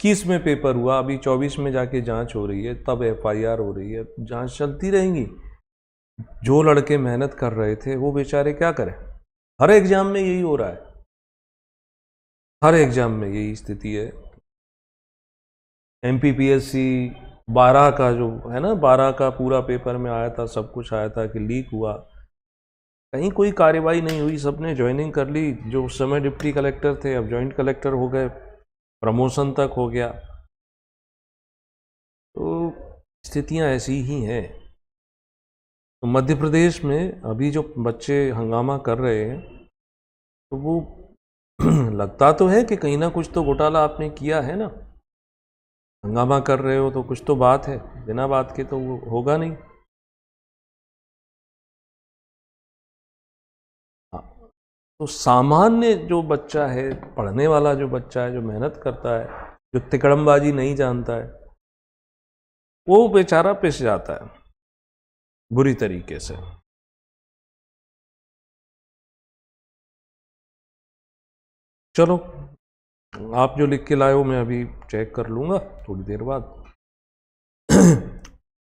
21 में पेपर हुआ, अभी 24 में जाके जांच हो रही है, तब FIR हो रही है, जांच चलती रहेंगी। जो लड़के मेहनत कर रहे थे वो बेचारे क्या करें। हर एग्जाम में यही हो रहा है, हर एग्जाम में यही स्थिति है। MPPSC 12 का जो है ना, 12 का पूरा पेपर में आया था, सब कुछ आया था कि लीक हुआ, कहीं कोई कार्यवाही नहीं हुई, सबने ज्वाइनिंग कर ली। जो उस समय डिप्टी कलेक्टर थे अब जॉइंट कलेक्टर हो गए, प्रमोशन तक हो गया। तो स्थितियां ऐसी ही हैं। तो मध्य प्रदेश में अभी जो बच्चे हंगामा कर रहे हैं, तो वो लगता तो है कि कहीं ना कुछ तो घोटाला आपने किया है ना, हंगामा कर रहे हो तो कुछ तो बात है, बिना बात के तो वो होगा नहीं। हाँ, तो सामान्य जो बच्चा है, पढ़ने वाला जो बच्चा है, जो मेहनत करता है, जो तिकड़मबाजी नहीं जानता है, वो बेचारा पिस जाता है बुरी तरीके से। चलो, आप जो लिख के लाए हो मैं अभी चेक कर लूँगा थोड़ी देर बाद।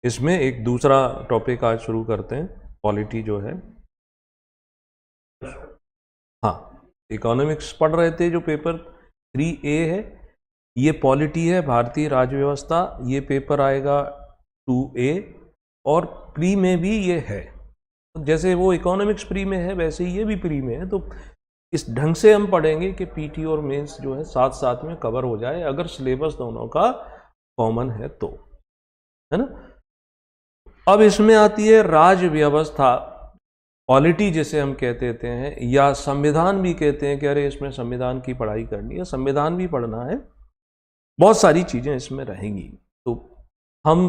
इसमें एक दूसरा टॉपिक आज शुरू करते हैं, पॉलिटी जो है। हाँ, इकोनॉमिक्स पढ़ रहे थे, जो पेपर 3A है, ये पॉलिटी है, भारतीय राज्य व्यवस्था, ये पेपर आएगा 2A, और प्री में भी ये है। जैसे वो इकोनॉमिक्स प्री में है वैसे ही ये भी प्री में है। तो इस ढंग से हम पढ़ेंगे कि PT और मेंस जो है साथ साथ में कवर हो जाए, अगर सिलेबस दोनों का कॉमन है तो, है ना। अब इसमें आती है राज्य व्यवस्था, पॉलिटी जिसे हम कहते हैं, या संविधान भी कहते हैं कि अरे इसमें संविधान की पढ़ाई करनी है, संविधान भी पढ़ना है, बहुत सारी चीजें इसमें रहेंगी। तो हम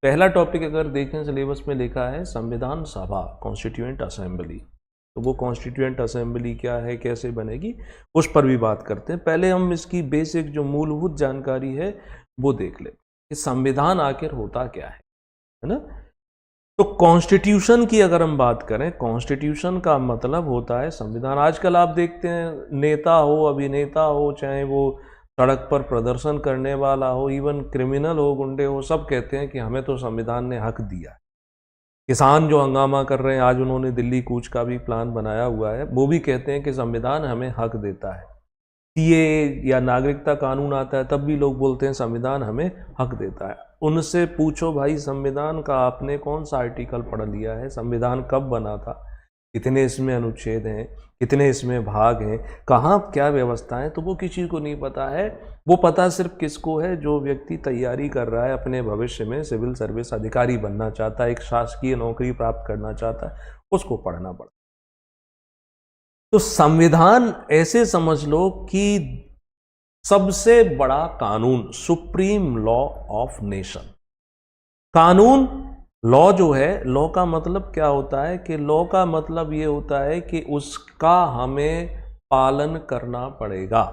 पहला टॉपिक अगर देखें, सिलेबस में लिखा है संविधान सभा, कॉन्स्टिट्यूएंट असेंबली। तो वो कॉन्स्टिट्यूएंट असेंबली क्या है, कैसे बनेगी, उस पर भी बात करते हैं। पहले हम इसकी बेसिक जो मूलभूत जानकारी है वो देख लें कि संविधान आखिर होता क्या है ना। तो कॉन्स्टिट्यूशन की अगर हम बात करें, कॉन्स्टिट्यूशन का मतलब होता है संविधान। आजकल आप देखते हैं, नेता हो, अभिनेता हो, चाहे वो सड़क पर प्रदर्शन करने वाला हो, इवन क्रिमिनल हो, गुंडे हो, सब कहते हैं कि हमें तो संविधान ने हक दिया है। किसान जो हंगामा कर रहे हैं, आज उन्होंने दिल्ली कूच का भी प्लान बनाया हुआ है, वो भी कहते हैं कि संविधान हमें हक देता है। CAA या नागरिकता कानून आता है, तब भी लोग बोलते हैं संविधान हमें हक देता है। उनसे पूछो भाई, संविधान का आपने कौन सा आर्टिकल पढ़ लिया है, संविधान कब बना था, कितने इसमें अनुच्छेद हैं, कितने इसमें भाग हैं, कहाँ क्या व्यवस्था है, तो वो किसी को नहीं पता है। वो पता सिर्फ किसको है, जो व्यक्ति तैयारी कर रहा है, अपने भविष्य में सिविल सर्विस अधिकारी बनना चाहता है, एक शासकीय नौकरी प्राप्त करना चाहता है, उसको पढ़ना पड़ता है। तो संविधान ऐसे समझ लो कि सबसे बड़ा कानून, सुप्रीम लॉ ऑफ नेशन। कानून, लॉ जो है, लॉ का मतलब क्या होता है कि लॉ का मतलब ये होता है कि उसका हमें पालन करना पड़ेगा,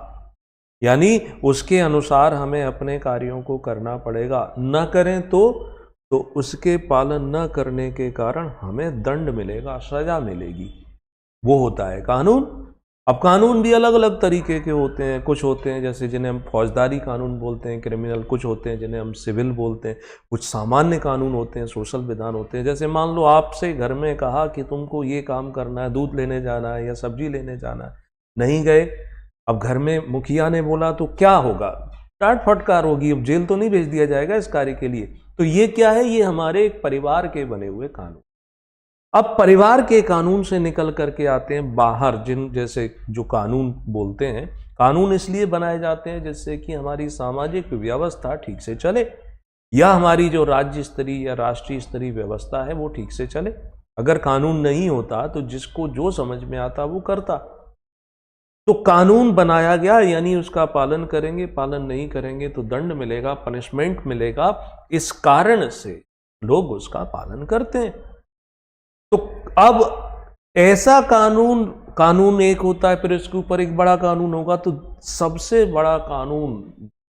यानी उसके अनुसार हमें अपने कार्यों को करना पड़ेगा। न करें तो उसके पालन न करने के कारण हमें दंड मिलेगा, सजा मिलेगी, वो होता है कानून। अब कानून भी अलग अलग तरीके के होते हैं। कुछ होते हैं जैसे जिन्हें हम फौजदारी कानून बोलते हैं, क्रिमिनल, कुछ होते हैं जिन्हें हम सिविल बोलते हैं, कुछ सामान्य कानून होते हैं, सोशल विधान होते हैं। जैसे मान लो आपसे घर में कहा कि तुमको ये काम करना है, दूध लेने जाना है या सब्जी लेने जाना है, नहीं गए, अब घर में मुखिया ने बोला तो क्या होगा, डांट फटकार होगी, अब जेल तो नहीं भेज दिया जाएगा इस कार्य के लिए। तो ये क्या है, ये हमारे एक परिवार के बने हुए कानून। अब परिवार के कानून से निकल करके आते हैं बाहर, जिन जैसे जो कानून बोलते हैं, कानून इसलिए बनाए जाते हैं जिससे कि हमारी सामाजिक व्यवस्था ठीक से चले, या हमारी जो राज्य स्तरीय या राष्ट्रीय स्तरीय व्यवस्था है वो ठीक से चले। अगर कानून नहीं होता तो जिसको जो समझ में आता वो करता। तो कानून बनाया गया, यानी उसका पालन करेंगे, पालन नहीं करेंगे तो दंड मिलेगा, पनिशमेंट मिलेगा। इस कारण से लोग उसका पालन करते हैं। तो अब ऐसा कानून एक होता है, फिर इसके ऊपर एक बड़ा कानून होगा। तो सबसे बड़ा कानून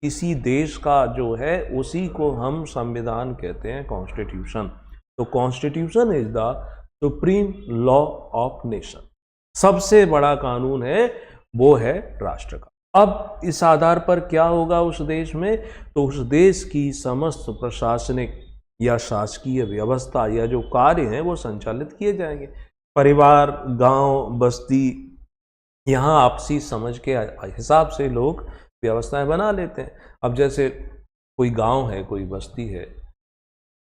किसी देश का जो है उसी को हम संविधान कहते हैं, कॉन्स्टिट्यूशन। तो constitution is the supreme law of nation. सबसे बड़ा कानून है वो है राष्ट्र का। अब इस आधार पर क्या होगा उस देश में, तो उस देश की समस्त प्रशासनिक या शासकीय व्यवस्था या जो कार्य हैं वो संचालित किए जाएंगे। परिवार, गांव, बस्ती, यहाँ आपसी समझ के हिसाब से लोग व्यवस्थाएं बना लेते हैं। अब जैसे कोई गांव है, कोई बस्ती है,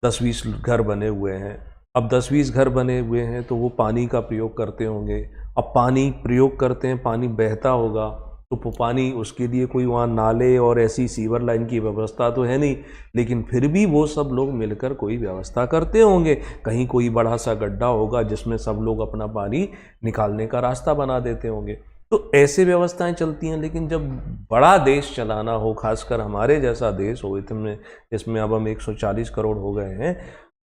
10-20 घर बने हुए हैं। अब 10-20 घर बने हुए हैं तो वो पानी का प्रयोग करते होंगे। अब पानी प्रयोग करते हैं, पानी बहता होगा, तो पानी उसके लिए कोई वहाँ नाले और ऐसी सीवर लाइन की व्यवस्था तो है नहीं, लेकिन फिर भी वो सब लोग मिलकर कोई व्यवस्था करते होंगे। कहीं कोई बड़ा सा गड्ढा होगा जिसमें सब लोग अपना पानी निकालने का रास्ता बना देते होंगे। तो ऐसे व्यवस्थाएं चलती हैं। लेकिन जब बड़ा देश चलाना हो, खासकर हमारे जैसा देश हो इतने, जिसमें अब हम 140 करोड़ हो गए हैं,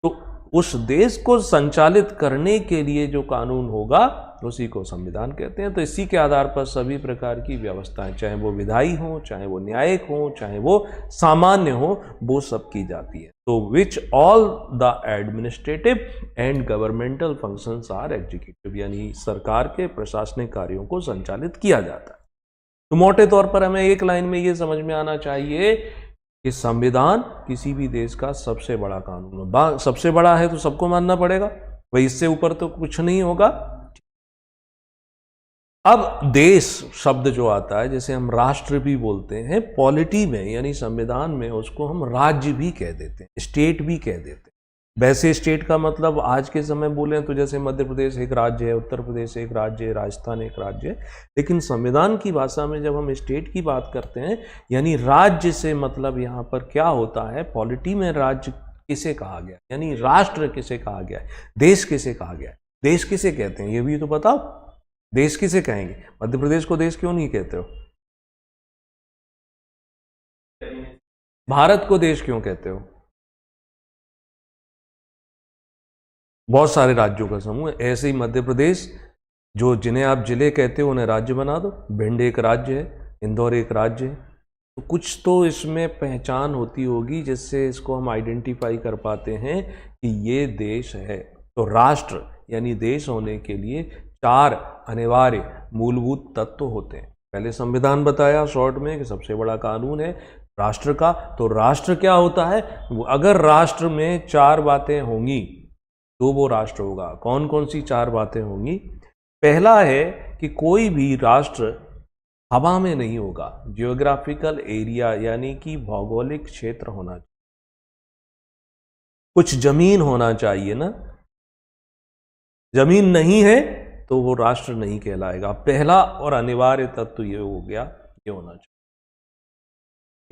तो उस देश को संचालित करने के लिए जो कानून होगा उसी को संविधान कहते हैं। तो इसी के आधार पर सभी प्रकार की व्यवस्थाएं, चाहे वो विधायी हो, चाहे वो न्यायिक हो, चाहे वो सामान्य हो, वो सब की जाती है। तो which all the administrative and governmental functions are executive, यानी सरकार के प्रशासनिक कार्यों को संचालित किया जाता है। तो मोटे तौर पर हमें एक लाइन में ये समझ में आना चाहिए कि संविधान किसी भी देश का सबसे बड़ा कानून है। सबसे बड़ा है तो सबको मानना पड़ेगा भाई, इससे ऊपर तो कुछ नहीं होगा। अब देश शब्द जो आता है, जैसे हम राष्ट्र भी बोलते हैं, पॉलिटी में यानी संविधान में उसको हम राज्य भी कह देते हैं, स्टेट भी कह देते हैं। वैसे स्टेट का मतलब आज के समय बोलें तो जैसे मध्य प्रदेश एक राज्य है, उत्तर प्रदेश एक राज्य है, राजस्थान एक राज्य है। लेकिन संविधान की भाषा में जब हम स्टेट की बात करते हैं, यानी राज्य से मतलब यहाँ पर क्या होता है, पॉलिटी में राज्य किसे कहा गया, यानी राष्ट्र किसे कहा गया है, देश किसे कहा गया है। देश किसे कहते हैं ये भी तो बताओ, देश किसे कहेंगे? मध्य प्रदेश को देश क्यों नहीं कहते हो? भारत को देश क्यों कहते हो? बहुत सारे राज्यों का समूह है। ऐसे ही मध्य प्रदेश, जो जिन्हें आप जिले कहते हो उन्हें राज्य बना दो। भिंड एक राज्य है, इंदौर एक राज्य है। तो कुछ तो इसमें पहचान होती होगी जिससे इसको हम आइडेंटिफाई कर पाते हैं कि ये देश है। तो राष्ट्र यानी देश होने के लिए 4 अनिवार्य मूलभूत तत्व होते हैं। पहले संविधान बताया शॉर्ट में कि सबसे बड़ा कानून है राष्ट्र का। तो राष्ट्र क्या होता है? अगर राष्ट्र में 4 बातें होंगी तो वो राष्ट्र होगा। कौन कौन सी 4 बातें होंगी? पहला है कि कोई भी राष्ट्र हवा में नहीं होगा। जियोग्राफिकल एरिया यानी कि भौगोलिक क्षेत्र होना चाहिए, कुछ जमीन होना चाहिए ना। जमीन नहीं है तो वो राष्ट्र नहीं कहलाएगा। पहला और अनिवार्य तत्व ये हो गया, ये होना चाहिए।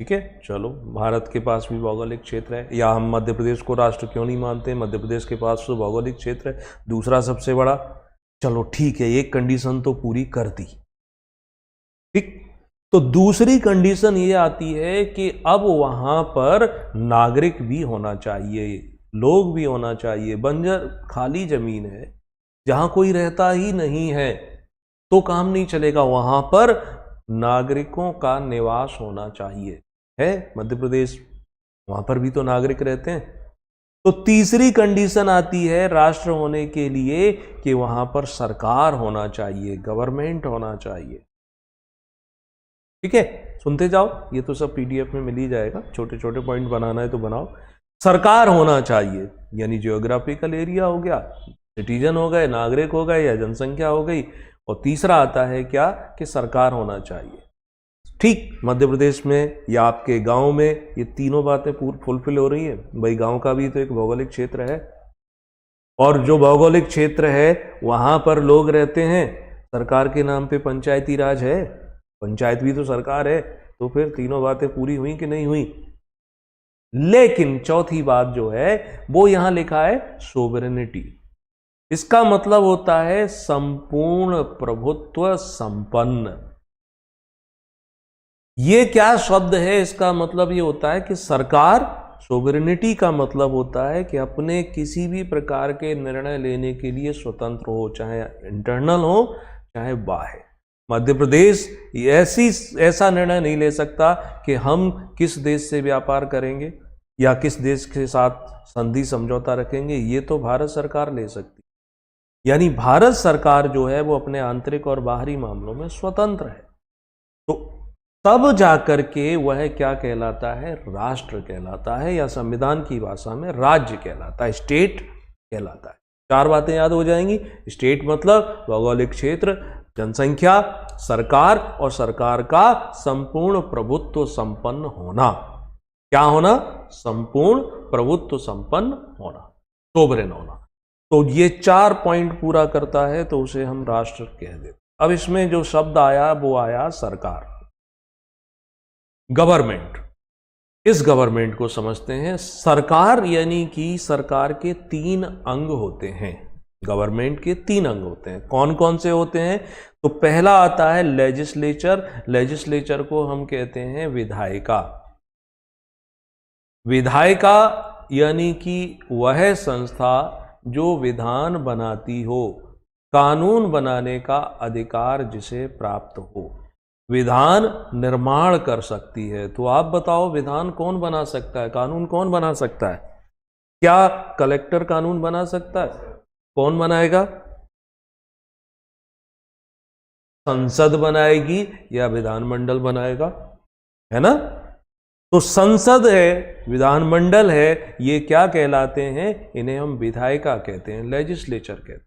ठीक है, चलो भारत के पास भी भौगोलिक क्षेत्र है, या हम मध्य प्रदेश को राष्ट्र क्यों नहीं मानते? मध्य प्रदेश के पास तो भौगोलिक क्षेत्र है, दूसरा सबसे बड़ा। चलो ठीक है, एक कंडीशन तो पूरी कर दी। ठीक, तो दूसरी कंडीशन ये आती है कि अब वहां पर नागरिक भी होना चाहिए, लोग भी होना चाहिए। बंजर खाली जमीन है जहां कोई रहता ही नहीं है तो काम नहीं चलेगा, वहां पर नागरिकों का निवास होना चाहिए। है मध्य प्रदेश, वहां पर भी तो नागरिक रहते हैं। तो तीसरी कंडीशन आती है राष्ट्र होने के लिए कि वहां पर सरकार होना चाहिए, गवर्नमेंट होना चाहिए। ठीक है, सुनते जाओ, ये तो सब पीडीएफ में मिल ही जाएगा। छोटे छोटे पॉइंट बनाना है तो बनाओ। सरकार होना चाहिए यानी जियोग्राफिकल एरिया हो गया, सिटीजन हो गए, नागरिक हो गए या जनसंख्या हो गई। और तीसरा आता है क्या कि सरकार होना चाहिए। ठीक, मध्य प्रदेश में या आपके गांव में ये तीनों बातें फुलफिल हो रही है। भाई गांव का भी तो एक भौगोलिक क्षेत्र है, और जो भौगोलिक क्षेत्र है वहां पर लोग रहते हैं। सरकार के नाम पे पंचायती राज है, पंचायत भी तो सरकार है। तो फिर तीनों बातें पूरी हुई कि नहीं हुई? लेकिन चौथी बात जो है वो यहां लिखा है सोवरेनिटी। इसका मतलब होता है संपूर्ण प्रभुत्व संपन्न। ये क्या शब्द है? इसका मतलब ये होता है कि सरकार, सोवरेनिटी का मतलब होता है कि अपने किसी भी प्रकार के निर्णय लेने के लिए स्वतंत्र हो, चाहे इंटरनल हो चाहे बाह्य। मध्य प्रदेश ऐसा निर्णय नहीं ले सकता कि हम किस देश से व्यापार करेंगे या किस देश के साथ संधि समझौता रखेंगे। ये तो भारत सरकार ले सकती है। यानी भारत सरकार जो है वो अपने आंतरिक और बाहरी मामलों में स्वतंत्र है। तो तब जाकर के वह क्या कहलाता है, राष्ट्र कहलाता है, या संविधान की भाषा में राज्य कहलाता है, स्टेट कहलाता है। चार बातें याद हो जाएंगी। स्टेट मतलब भौगोलिक क्षेत्र, जनसंख्या, सरकार, और सरकार का संपूर्ण प्रभुत्व संपन्न होना। क्या होना? संपूर्ण प्रभुत्व संपन्न होना, सोवरेन होना। तो ये 4 पॉइंट पूरा करता है तो उसे हम राष्ट्र कह देते। अब इसमें जो शब्द आया वो आया सरकार, गवर्नमेंट। इस गवर्नमेंट को समझते हैं। सरकार यानी कि सरकार के 3 अंग होते हैं। गवर्नमेंट के 3 अंग होते हैं। कौन कौन से होते हैं? तो पहला आता है लेजिस्लेचर। लेजिस्लेचर को हम कहते हैं विधायिका। विधायिका यानी कि वह संस्था जो विधान बनाती हो, कानून बनाने का अधिकार जिसे प्राप्त हो, विधान निर्माण कर सकती है। तो आप बताओ, विधान कौन बना सकता है, कानून कौन बना सकता है? क्या कलेक्टर कानून बना सकता है? कौन बनाएगा? संसद बनाएगी या विधानमंडल बनाएगा, है ना? तो संसद है, विधानमंडल है, ये क्या कहलाते हैं? इन्हें हम विधायिका कहते हैं, लेजिस्लेचर कहते हैं।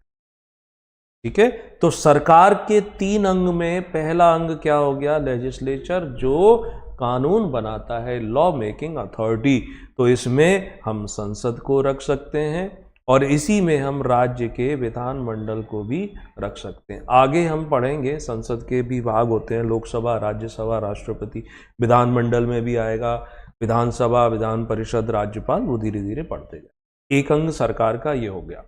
ठीक है। तो सरकार के 3 अंग में पहला अंग क्या हो गया? लेजिस्लेचर, जो कानून बनाता है, लॉ मेकिंग अथॉरिटी। तो इसमें हम संसद को रख सकते हैं और इसी में हम राज्य के विधानमंडल को भी रख सकते हैं। आगे हम पढ़ेंगे, संसद के भी भाग होते हैं, लोकसभा, राज्यसभा, राष्ट्रपति। विधानमंडल में भी आएगा विधानसभा, विधान परिषद, राज्यपाल, वो धीरे धीरे पढ़ते जाए। एक अंग सरकार का ये हो गया।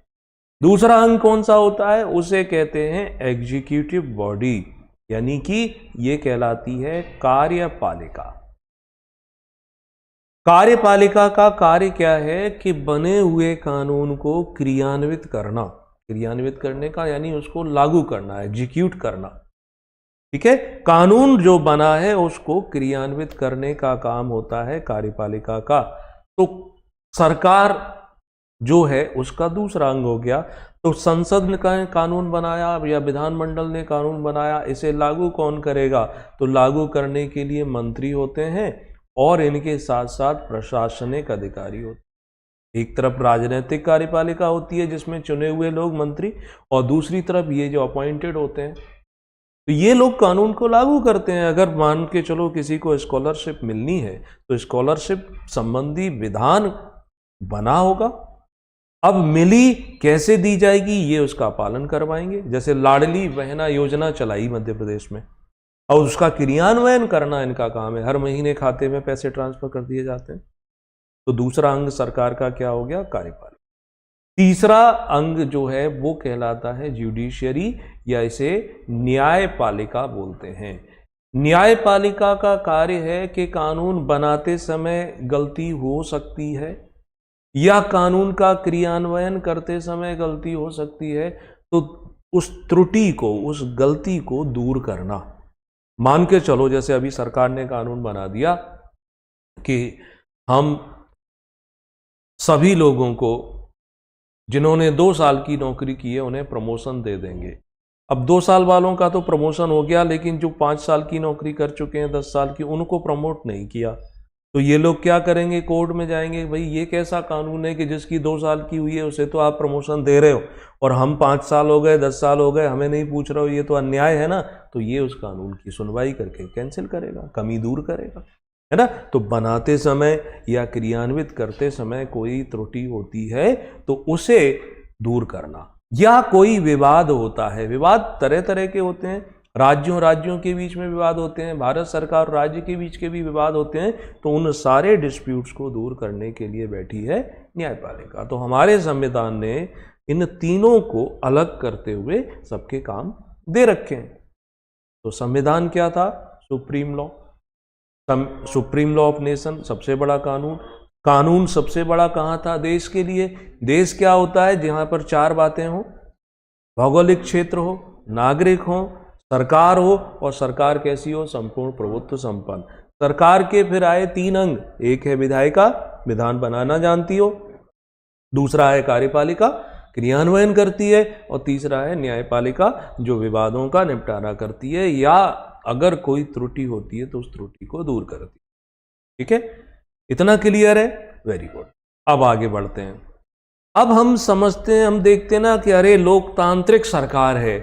दूसरा अंग कौन सा होता है? उसे कहते हैं एग्जीक्यूटिव बॉडी, यानी कि ये कहलाती है कार्यपालिका। कार्यपालिका का कार्य क्या है कि बने हुए कानून को क्रियान्वित करना, क्रियान्वित करने का यानी उसको लागू करना, एग्जीक्यूट करना। ठीक है। कानून जो बना है उसको क्रियान्वित करने का काम होता है कार्यपालिका का। तो सरकार जो है उसका दूसरा अंग हो गया। तो संसद ने कानून बनाया या विधानमंडल ने कानून बनाया, इसे लागू कौन करेगा? तो लागू करने के लिए मंत्री होते हैं और इनके साथ साथ प्रशासनिक अधिकारी होते हैं। एक तरफ राजनीतिक कार्यपालिका होती है जिसमें चुने हुए लोग मंत्री, और दूसरी तरफ ये जो अपॉइंटेड होते हैं, तो ये लोग कानून को लागू करते हैं। अगर मान के चलो किसी को स्कॉलरशिप मिलनी है तो स्कॉलरशिप संबंधी विधान बना होगा। अब मिली कैसे दी जाएगी ये उसका पालन करवाएंगे। जैसे लाडली बहना योजना चलाई मध्य प्रदेश में, और उसका क्रियान्वयन करना इनका काम है। हर महीने खाते में पैसे ट्रांसफर कर दिए जाते हैं। तो दूसरा अंग सरकार का क्या हो गया? कार्यपालिका। तीसरा अंग जो है वो कहलाता है जुडिशियरी, या इसे न्यायपालिका बोलते हैं। न्यायपालिका का कार्य है कि कानून बनाते समय गलती हो सकती है या कानून का क्रियान्वयन करते समय गलती हो सकती है, तो उस त्रुटि को, उस गलती को दूर करना। मान के चलो जैसे अभी सरकार ने कानून बना दिया कि हम सभी लोगों को जिन्होंने 2 साल की नौकरी की है उन्हें प्रमोशन दे देंगे। अब 2 साल वालों का तो प्रमोशन हो गया, लेकिन जो 5 साल की नौकरी कर चुके हैं, 10 साल की, उनको प्रमोट नहीं किया। तो ये लोग क्या करेंगे? कोर्ट में जाएंगे, भाई ये कैसा कानून है कि जिसकी 2 साल की हुई है उसे तो आप प्रमोशन दे रहे हो, और हम 5 साल हो गए, 10 साल हो गए, हमें नहीं पूछ रहे हो, ये तो अन्याय है ना। तो ये उस कानून की सुनवाई करके कैंसिल करेगा, कमी दूर करेगा, है ना। तो बनाते समय या क्रियान्वित करते समय कोई त्रुटि होती है तो उसे दूर करना। या कोई विवाद होता है, विवाद तरह तरह के होते हैं, राज्यों के बीच में विवाद होते हैं, भारत सरकार और राज्य के बीच के भी विवाद होते हैं। तो उन सारे डिस्प्यूट्स को दूर करने के लिए बैठी है न्यायपालिका। तो हमारे संविधान ने इन तीनों को अलग करते हुए सबके काम दे रखे हैं। तो संविधान क्या था? Supreme law, supreme law of nation, सबसे बड़ा कानून। कानून सबसे बड़ा कहाँ था? देश के लिए। देश क्या होता है? जहाँ पर 4 बातें हो, भौगोलिक क्षेत्र हो, नागरिक हो, सरकार हो, और सरकार कैसी हो? संपूर्ण प्रभुत्व संपन्न। सरकार के फिर आए 3 अंग, एक है विधायिका, विधान बनाना जानती हो, दूसरा है कार्यपालिका, क्रियान्वयन करती है, और तीसरा है न्यायपालिका, जो विवादों का निपटारा करती है या अगर कोई त्रुटि होती है तो उस त्रुटि को दूर करती है। ठीक है, इतना क्लियर है? Very good. अब आगे बढ़ते हैं। अब हम समझते हैं, हम देखते हैं ना कि अरे लोकतांत्रिक सरकार है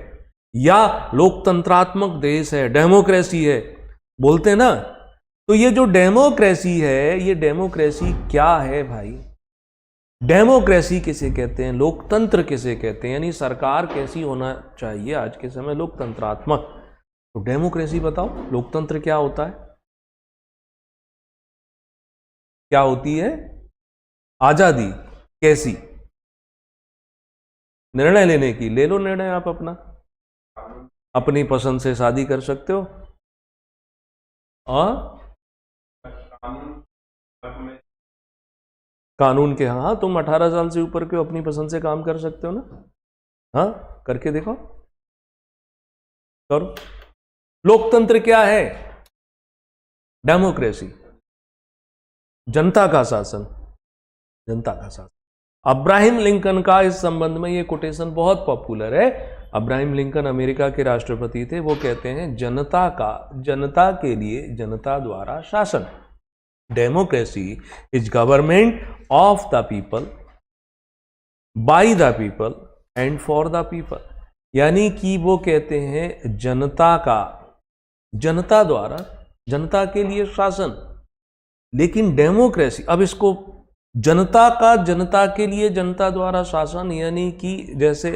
या लोकतंत्रात्मक देश है, डेमोक्रेसी है, बोलते हैं ना। तो ये जो डेमोक्रेसी है, ये डेमोक्रेसी क्या है भाई? डेमोक्रेसी किसे कहते हैं, लोकतंत्र किसे कहते हैं, यानी सरकार कैसी होना चाहिए आज के समय, लोकतंत्रात्मक। तो डेमोक्रेसी बताओ, लोकतंत्र क्या होता है, क्या होती है? आजादी। कैसी? निर्णय लेने की। ले लो निर्णय आप अपना, अपनी पसंद से शादी कर सकते हो और कानून के, हाँ तुम 18 साल से ऊपर के अपनी पसंद से काम कर सकते हो ना। हाँ, करके देखो, करो। लोकतंत्र क्या है? डेमोक्रेसी, जनता का शासन, जनता का शासन। अब्राहम लिंकन का इस संबंध में ये कोटेशन बहुत पॉपुलर है। अब्राहम लिंकन अमेरिका के राष्ट्रपति थे। वो कहते हैं जनता के लिए जनता द्वारा शासन। Democracy is government of the people, by the people and for the people. यानी कि वो कहते हैं जनता द्वारा जनता के लिए शासन। लेकिन डेमोक्रेसी, अब इसको जनता के लिए जनता द्वारा शासन, यानी कि जैसे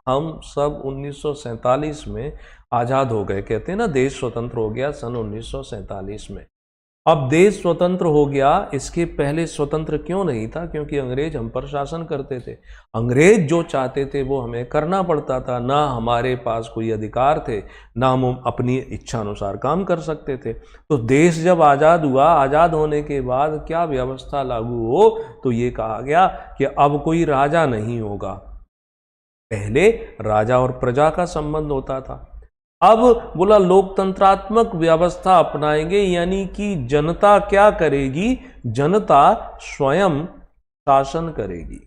हम सब 1947 में आजाद हो गए, कहते हैं ना देश स्वतंत्र हो गया सन 1947 में। अब देश स्वतंत्र हो गया, इसके पहले स्वतंत्र क्यों नहीं था? क्योंकि अंग्रेज हम पर शासन करते थे। अंग्रेज जो चाहते थे वो हमें करना पड़ता था, ना हमारे पास कोई अधिकार थे, ना हम अपनी इच्छा अनुसार काम कर सकते थे। तो देश जब आज़ाद हुआ, आज़ाद होने के बाद क्या व्यवस्था लागू हो, तो ये कहा गया कि अब कोई राजा नहीं होगा। पहले राजा और प्रजा का संबंध होता था। अब बोला लोकतंत्रात्मक व्यवस्था अपनाएंगे, यानी कि जनता क्या करेगी? जनता स्वयं शासन करेगी।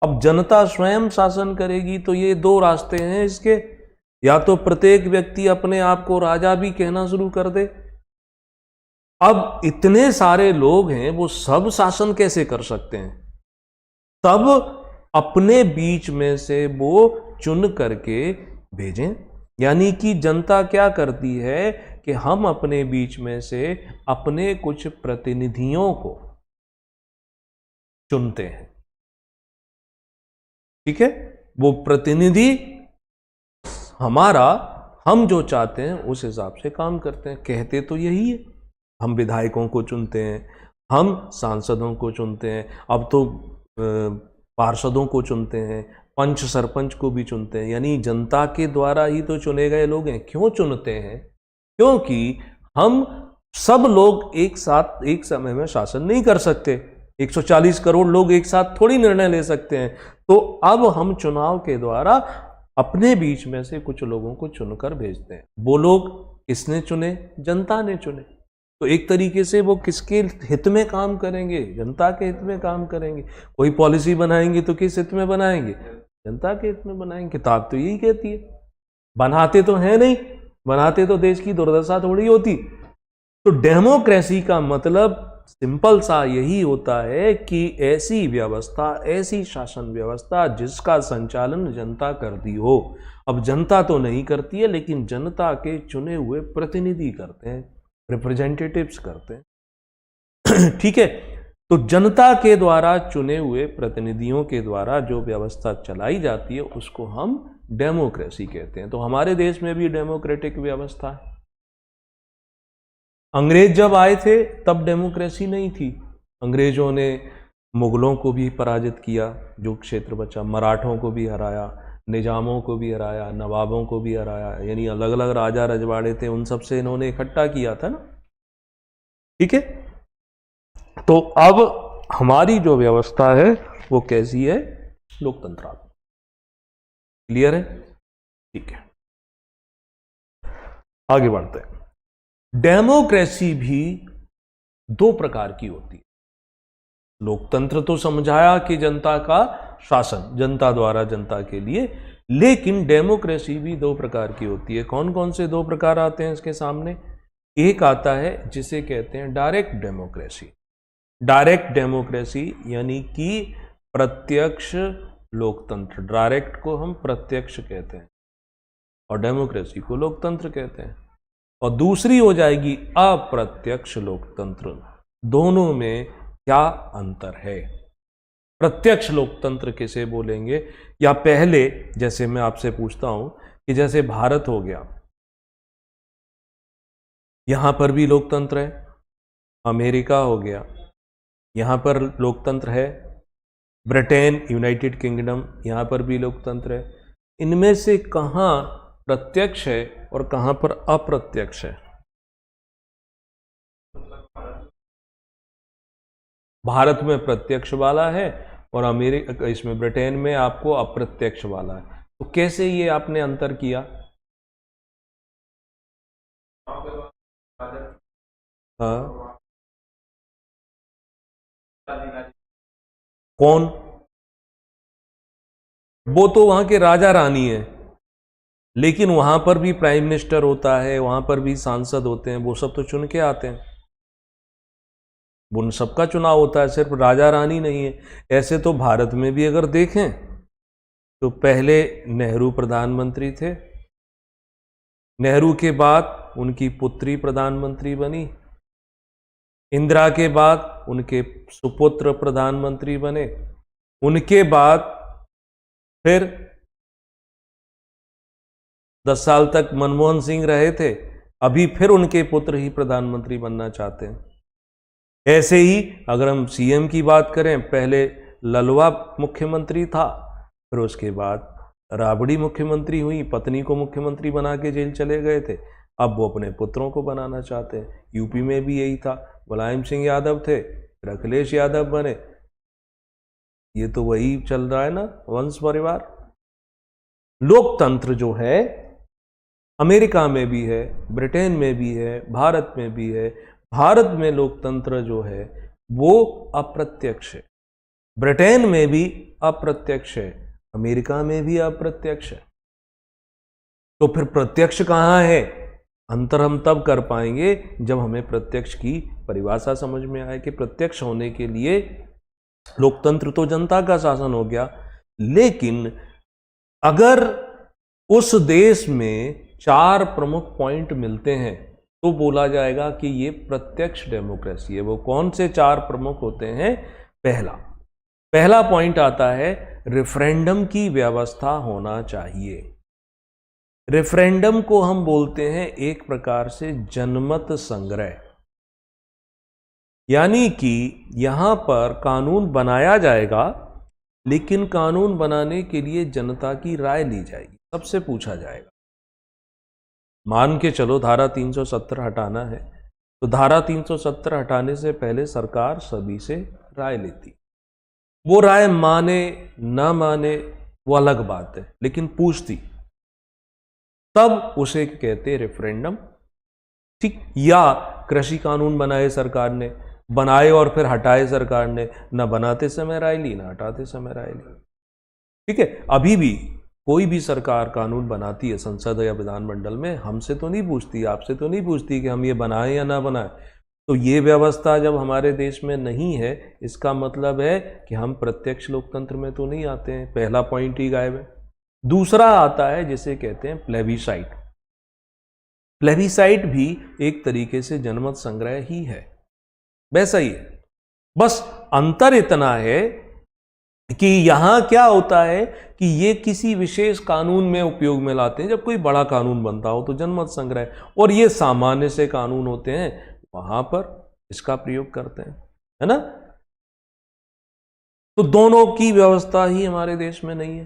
अब जनता स्वयं शासन करेगी तो ये दो रास्ते हैं इसके, या तो प्रत्येक व्यक्ति अपने आप को राजा भी कहना शुरू कर दे। अब इतने सारे लोग हैं, वो सब शासन कैसे कर सकते हैं? तब अपने बीच में से वो चुन करके भेजें। यानी कि जनता क्या करती है कि हम अपने बीच में से अपने कुछ प्रतिनिधियों को चुनते हैं। ठीक है, वो प्रतिनिधि हमारा, हम जो चाहते हैं उस हिसाब से काम करते हैं। कहते तो यही है, हम विधायकों को चुनते हैं, हम सांसदों को चुनते हैं, अब तो पार्षदों को चुनते हैं, पंच सरपंच को भी चुनते हैं। यानी जनता के द्वारा ही तो चुने गए लोग हैं। क्यों चुनते हैं? क्योंकि हम सब लोग एक साथ एक समय में शासन नहीं कर सकते। 140 करोड़ लोग एक साथ थोड़ी निर्णय ले सकते हैं। तो अब हम चुनाव के द्वारा अपने बीच में से कुछ लोगों को चुनकर भेजते हैं। वो लोग किसने चुने? जनता ने चुने। तो एक तरीके से वो किसके हित में काम करेंगे? जनता के हित में काम करेंगे। कोई पॉलिसी बनाएंगे तो किस हित में बनाएंगे? जनता के हित में बनाएंगे। किताब तो यही कहती है। बनाते तो है नहीं, बनाते तो देश की दुर्दशा थोड़ी होती। तो डेमोक्रेसी का मतलब सिंपल सा यही होता है कि ऐसी व्यवस्था, ऐसी शासन व्यवस्था जिसका संचालन जनता करती हो। अब जनता तो नहीं करती है, लेकिन जनता के चुने हुए प्रतिनिधि करते हैं, रिप्रेजेंटेटिव्स करते हैं। ठीक है, तो जनता के द्वारा चुने हुए प्रतिनिधियों के द्वारा जो व्यवस्था चलाई जाती है उसको हम डेमोक्रेसी कहते हैं। तो हमारे देश में भी डेमोक्रेटिक व्यवस्था है। अंग्रेज जब आए थे तब डेमोक्रेसी नहीं थी। अंग्रेजों ने मुगलों को भी पराजित किया, जो क्षेत्र बचा, मराठों को भी हराया, निजामों को भी हराया, नवाबों को भी हराया। यानी अलग अलग राजा रजवाड़े थे, उन सब से इन्होंने इकट्ठा किया था ना। ठीक है, तो अब हमारी जो व्यवस्था है वो कैसी है? लोकतंत्रात्मक। क्लियर है? ठीक है, आगे बढ़ते हैं। डेमोक्रेसी भी दो प्रकार की होती है। लोकतंत्र तो समझाया कि जनता का शासन, जनता द्वारा जनता के लिए। लेकिन डेमोक्रेसी भी दो प्रकार की होती है। कौन कौन से दो प्रकार आते हैं इसके सामने? एक आता है जिसे कहते हैं डायरेक्ट डेमोक्रेसी। डायरेक्ट डेमोक्रेसी यानी कि प्रत्यक्ष लोकतंत्र। डायरेक्ट को हम प्रत्यक्ष कहते हैं और डेमोक्रेसी को लोकतंत्र कहते हैं। और दूसरी हो जाएगी अप्रत्यक्ष लोकतंत्र। दोनों में क्या अंतर है? प्रत्यक्ष लोकतंत्र किसे बोलेंगे? या पहले जैसे मैं आपसे पूछता हूं कि जैसे भारत हो गया, यहां पर भी लोकतंत्र है। अमेरिका हो गया, यहां पर लोकतंत्र है। ब्रिटेन, यूनाइटेड किंगडम, यहां पर भी लोकतंत्र है। इनमें से कहां प्रत्यक्ष है और कहां पर अप्रत्यक्ष है? भारत में प्रत्यक्ष वाला है और अमेरिका, इसमें ब्रिटेन में आपको अप्रत्यक्ष वाला है। तो कैसे ये आपने अंतर किया? हाँ, कौन? वो तो वहां के राजा रानी है, लेकिन वहां पर भी प्राइम मिनिस्टर होता है, वहां पर भी सांसद होते हैं, वो सब तो चुन के आते हैं। उन सबका चुनाव होता है, सिर्फ राजा रानी नहीं है। ऐसे तो भारत में भी अगर देखें तो पहले नेहरू प्रधानमंत्री थे, नेहरू के बाद उनकी पुत्री प्रधानमंत्री बनी, इंदिरा के बाद उनके सुपुत्र प्रधानमंत्री बने, उनके बाद फिर 10 साल तक मनमोहन सिंह रहे थे, अभी फिर उनके पुत्र ही प्रधानमंत्री बनना चाहते हैं। ऐसे ही अगर हम सीएम की बात करें, पहले ललवा मुख्यमंत्री था, फिर उसके बाद राबड़ी मुख्यमंत्री हुई, पत्नी को मुख्यमंत्री बना के जेल चले गए थे, अब वो अपने पुत्रों को बनाना चाहते हैं। यूपी में भी यही था, मुलायम सिंह यादव थे, फिर अखिलेश यादव बने। ये तो वही चल रहा है ना, वंश परिवार। लोकतंत्र जो है अमेरिका में भी है, ब्रिटेन में भी है, भारत में भी है। भारत में लोकतंत्र जो है वो अप्रत्यक्ष है, ब्रिटेन में भी अप्रत्यक्ष है, अमेरिका में भी अप्रत्यक्ष है। तो फिर प्रत्यक्ष कहां है? अंतर हम तब कर पाएंगे जब हमें प्रत्यक्ष की परिभाषा समझ में आए कि प्रत्यक्ष होने के लिए लोकतंत्र तो जनता का शासन हो गया, लेकिन अगर उस देश में 4 प्रमुख पॉइंट मिलते हैं तो बोला जाएगा कि ये प्रत्यक्ष डेमोक्रेसी है। वो कौन से 4 प्रमुख होते हैं? पहला पॉइंट आता है रेफरेंडम की व्यवस्था होना चाहिए। रेफरेंडम को हम बोलते हैं एक प्रकार से जनमत संग्रह, यानी कि यहां पर कानून बनाया जाएगा, लेकिन कानून बनाने के लिए जनता की राय ली जाएगी, सबसे पूछा जाएगा। मान के चलो धारा 370 हटाना है, तो धारा 370 हटाने से पहले सरकार सभी से राय लेती। वो राय माने ना माने वो अलग बात है, लेकिन पूछती, तब उसे कहते रेफरेंडम। ठीक, या कृषि कानून बनाए सरकार ने, बनाए और फिर हटाए सरकार ने, ना बनाते समय राय ली ना हटाते समय राय ली। ठीक है, अभी भी कोई भी सरकार कानून बनाती है संसद या विधानमंडल में, हमसे तो नहीं पूछती, आपसे तो नहीं पूछती कि हम ये बनाएं या ना बनाएं। तो ये व्यवस्था जब हमारे देश में नहीं है, इसका मतलब है कि हम प्रत्यक्ष लोकतंत्र में तो नहीं आते हैं। पहला पॉइंट ही गायब है। दूसरा आता है जिसे कहते हैं प्लेबिसाइट। प्लेबिसाइट भी एक तरीके से जनमत संग्रह ही है, वैसा ही है। बस अंतर इतना है कि यहां क्या होता है कि ये किसी विशेष कानून में उपयोग में लाते हैं। जब कोई बड़ा कानून बनता हो तो जनमत संग्रह, और ये सामान्य से कानून होते हैं, वहां पर इसका प्रयोग करते हैं, है ना। तो दोनों की व्यवस्था ही हमारे देश में नहीं है।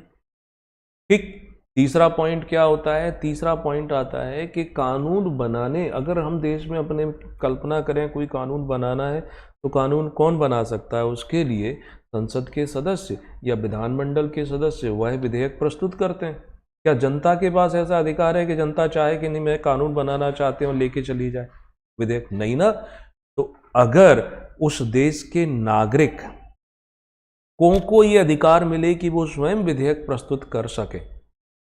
ठीक, तीसरा पॉइंट क्या होता है? तीसरा पॉइंट आता है कि कानून बनाने, अगर हम देश में अपने कल्पना करें कोई कानून बनाना है, तो कानून कौन बना सकता है? उसके लिए संसद के सदस्य या विधानमंडल के सदस्य वह विधेयक प्रस्तुत करते हैं। क्या जनता के पास ऐसा अधिकार है कि जनता चाहे कि नहीं मैं कानून बनाना चाहते हूं, लेके चली जाए विधेयक? नहीं ना। तो अगर उस देश के नागरिक को ये अधिकार मिले कि वो स्वयं विधेयक प्रस्तुत कर सके,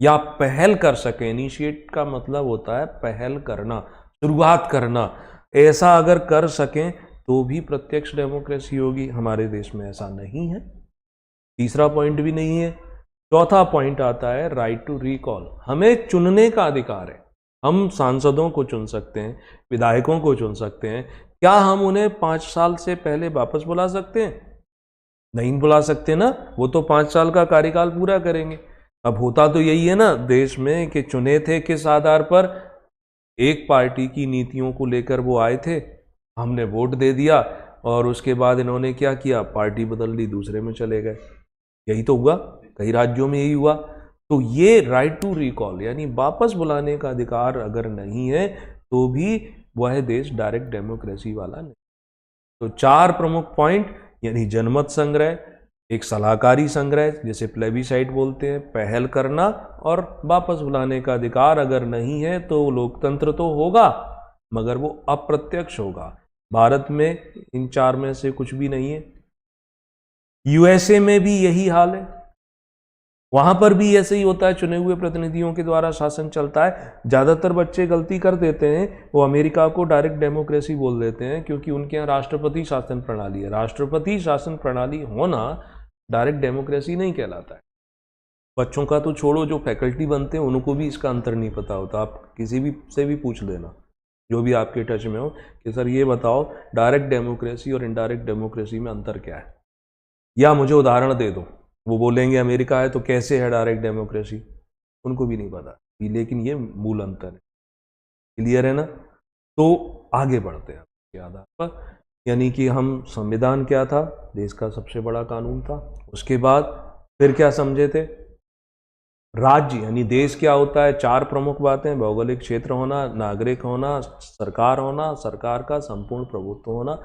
या पहल कर सके। इनिशिएट का मतलब होता है पहल करना, शुरुआत करना। ऐसा अगर कर सकें तो भी प्रत्यक्ष डेमोक्रेसी होगी। हमारे देश में ऐसा नहीं है। तीसरा पॉइंट भी नहीं है। चौथा पॉइंट आता है राइट टू रिकॉल। हमें चुनने का अधिकार है। हम सांसदों को चुन सकते हैं, विधायकों को चुन सकते हैं। क्या हम उन्हें 5 साल से पहले वापस बुला सकते हैं? नहीं बुला सकते ना। वो तो 5 साल का कार्यकाल पूरा करेंगे। अब होता तो यही है ना देश में कि चुने थे किस आधार पर? एक पार्टी की नीतियों को लेकर वो आए थे, हमने वोट दे दिया और उसके बाद इन्होंने क्या किया? पार्टी बदल दी, दूसरे में चले गए। यही तो हुआ, कई राज्यों में यही हुआ। तो ये राइट टू रिकॉल यानी वापस बुलाने का अधिकार अगर नहीं है तो भी वह देश डायरेक्ट डेमोक्रेसी वाला नहीं। तो 4 प्रमुख पॉइंट यानी जनमत संग्रह, एक सलाहकारी संग्रह जिसे प्लेबिसाइट बोलते हैं, पहल करना और वापस बुलाने का अधिकार अगर नहीं है तो लोकतंत्र तो होगा मगर वो अप्रत्यक्ष होगा। भारत में इन 4 में से कुछ भी नहीं है। यूएसए में भी यही हाल है, वहां पर भी ऐसे ही होता है, चुने हुए प्रतिनिधियों के द्वारा शासन चलता है। ज्यादातर बच्चे गलती कर देते हैं, वो अमेरिका को डायरेक्ट डेमोक्रेसी बोल देते हैं क्योंकि उनके यहाँ राष्ट्रपति शासन प्रणाली है। राष्ट्रपति शासन प्रणाली होना डायरेक्ट डेमोक्रेसी नहीं कहलाता है। बच्चों का तो छोड़ो, जो फैकल्टी बनते हैं उनको भी इसका अंतर नहीं पता होता। आप किसी भी से भी पूछ लेना जो भी आपके टच में हो कि सर ये बताओ डायरेक्ट डेमोक्रेसी और इनडायरेक्ट डेमोक्रेसी में अंतर क्या है, या मुझे उदाहरण दे दो। वो बोलेंगे अमेरिका है तो कैसे है डायरेक्ट डेमोक्रेसी, उनको भी नहीं पता। लेकिन ये मूल अंतर है। क्लियर है ना? तो आगे बढ़ते हैं इसके आधार पर। यानी कि हम संविधान क्या था? देश का सबसे बड़ा कानून था। उसके बाद फिर क्या समझे थे? राज्य यानी देश क्या होता है? 4 प्रमुख बातें: भौगोलिक क्षेत्र होना, नागरिक होना, सरकार होना, सरकार का संपूर्ण प्रभुत्व होना।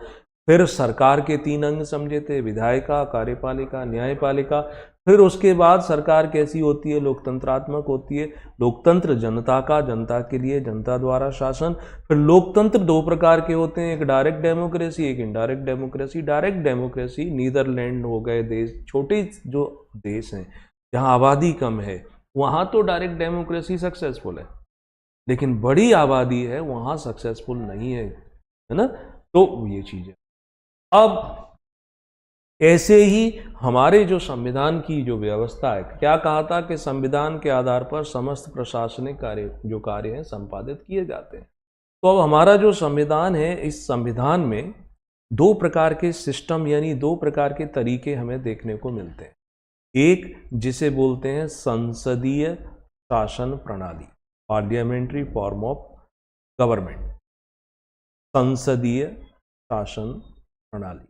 फिर सरकार के 3 अंग समझे थे: विधायिका, कार्यपालिका, न्यायपालिका। फिर उसके बाद सरकार कैसी होती है? लोकतंत्रात्मक होती है। लोकतंत्र जनता का, जनता के लिए, जनता द्वारा शासन। फिर लोकतंत्र 2 प्रकार के होते हैं, एक डायरेक्ट डेमोक्रेसी, एक indirect democracy. Direct democracy Netherlands हो गए देश, छोटे जो देश हैं जहाँ आबादी कम है वहाँ तो डायरेक्ट डेमोक्रेसी सक्सेसफुल है, लेकिन बड़ी आबादी है वहाँ सक्सेसफुल नहीं है, है ना? तो ये चीज़ है। अब ऐसे ही हमारे जो संविधान की जो व्यवस्था है, क्या कहा था कि संविधान के आधार पर समस्त प्रशासनिक कार्य हैं संपादित किए जाते हैं। तो अब हमारा जो संविधान है, इस संविधान में 2 प्रकार के सिस्टम यानी 2 प्रकार के तरीके हमें देखने को मिलते हैं। एक जिसे बोलते हैं संसदीय शासन प्रणाली, पार्लियामेंट्री फॉर्म ऑफ गवर्नमेंट, संसदीय शासन प्रणाली।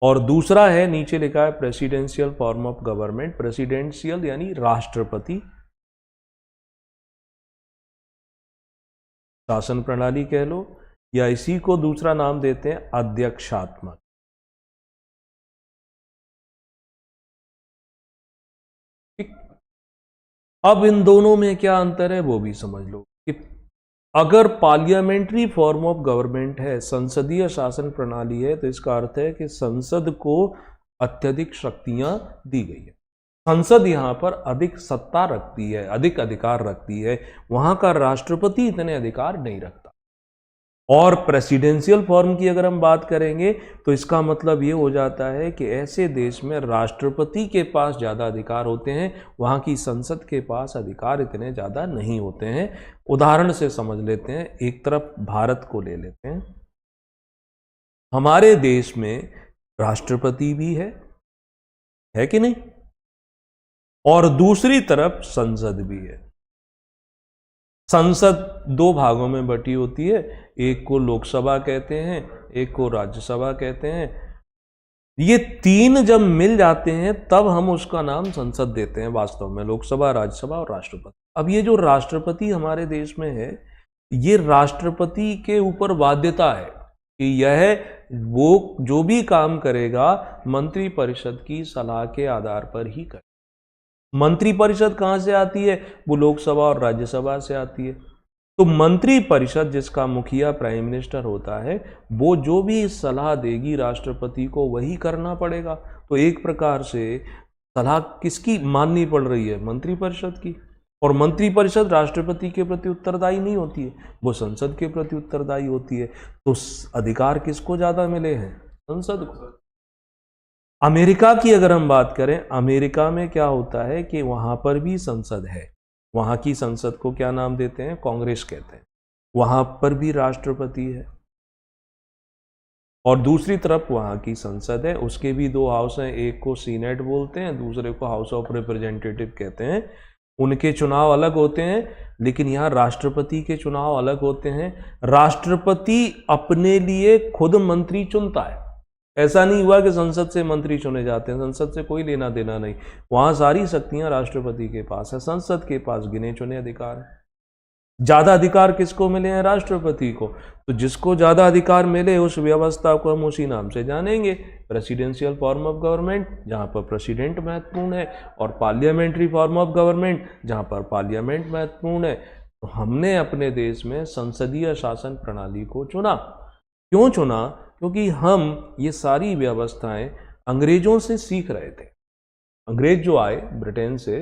और दूसरा है, नीचे लिखा है, presidential form of government. Presidential यानी राष्ट्रपति शासन प्रणाली कह लो, या इसी को दूसरा नाम देते हैं अध्यक्षात्मक। अब इन दोनों में क्या अंतर है वो भी समझ लो कि अगर पार्लियामेंट्री फॉर्म ऑफ गवर्नमेंट है, संसदीय शासन प्रणाली है, तो इसका अर्थ है कि संसद को अत्यधिक शक्तियां दी गई है। संसद यहां पर अधिक सत्ता रखती है, अधिक अधिकार रखती है। वहां का राष्ट्रपति इतने अधिकार नहीं रखता। और प्रेसिडेंशियल फॉर्म की अगर हम बात करेंगे तो इसका मतलब ये हो जाता है कि ऐसे देश में राष्ट्रपति के पास ज़्यादा अधिकार होते हैं, वहाँ की संसद के पास अधिकार इतने ज़्यादा नहीं होते हैं। उदाहरण से समझ लेते हैं, एक तरफ भारत को ले लेते हैं। हमारे देश में राष्ट्रपति भी है कि नहीं? और दूसरी तरफ संसद भी है। संसद 2 भागों में बटी होती है, एक को लोकसभा कहते हैं, एक को राज्यसभा कहते हैं। ये 3 जब मिल जाते हैं तब हम उसका नाम संसद देते हैं वास्तव में, लोकसभा, राज्यसभा और राष्ट्रपति। अब ये जो राष्ट्रपति हमारे देश में है, ये राष्ट्रपति के ऊपर बाध्यता है कि यह वो जो भी काम करेगा मंत्रिपरिषद की सलाह के आधार पर ही करे। मंत्रिपरिषद कहाँ से आती है? वो लोकसभा और राज्यसभा से आती है। तो मंत्रिपरिषद जिसका मुखिया प्राइम मिनिस्टर होता है, वो जो भी सलाह देगी राष्ट्रपति को वही करना पड़ेगा। तो एक प्रकार से सलाह किसकी माननी पड़ रही है? मंत्रिपरिषद की। और मंत्रिपरिषद राष्ट्रपति के प्रति उत्तरदायी नहीं होती है, वो संसद के प्रति उत्तरदायी होती है। तो अधिकार किसको ज्यादा मिले हैं? संसद को। अमेरिका की अगर हम बात करें, अमेरिका में क्या होता है कि वहां पर भी संसद है। वहां की संसद को क्या नाम देते हैं? कांग्रेस कहते हैं। वहां पर भी राष्ट्रपति है। और दूसरी तरफ वहां की संसद है, उसके भी दो हाउस हैं, एक को सीनेट बोलते हैं, दूसरे को हाउस ऑफ रिप्रेजेंटेटिव कहते हैं। उनके चुनाव अलग होते हैं, लेकिन यहाँ राष्ट्रपति के चुनाव अलग होते हैं। राष्ट्रपति अपने लिए खुद मंत्री चुनता है। ऐसा नहीं हुआ कि संसद से मंत्री चुने जाते हैं, संसद से कोई लेना देना नहीं। वहां सारी शक्तियां राष्ट्रपति के पास है, संसद के पास गिने चुने अधिकार है। ज्यादा अधिकार किसको मिले हैं? राष्ट्रपति को। तो जिसको ज्यादा अधिकार मिले उस व्यवस्था को हम उसी नाम से जानेंगे, प्रेसिडेंशियल फॉर्म ऑफ गवर्नमेंट, जहां पर प्रेसिडेंट महत्वपूर्ण है, और पार्लियामेंट्री फॉर्म ऑफ गवर्नमेंट, जहां पर पार्लियामेंट महत्वपूर्ण है। तो हमने अपने देश में संसदीय शासन प्रणाली को चुना। क्यों चुना? क्योंकि हम ये सारी व्यवस्थाएं अंग्रेजों से सीख रहे थे। अंग्रेज जो आए ब्रिटेन से,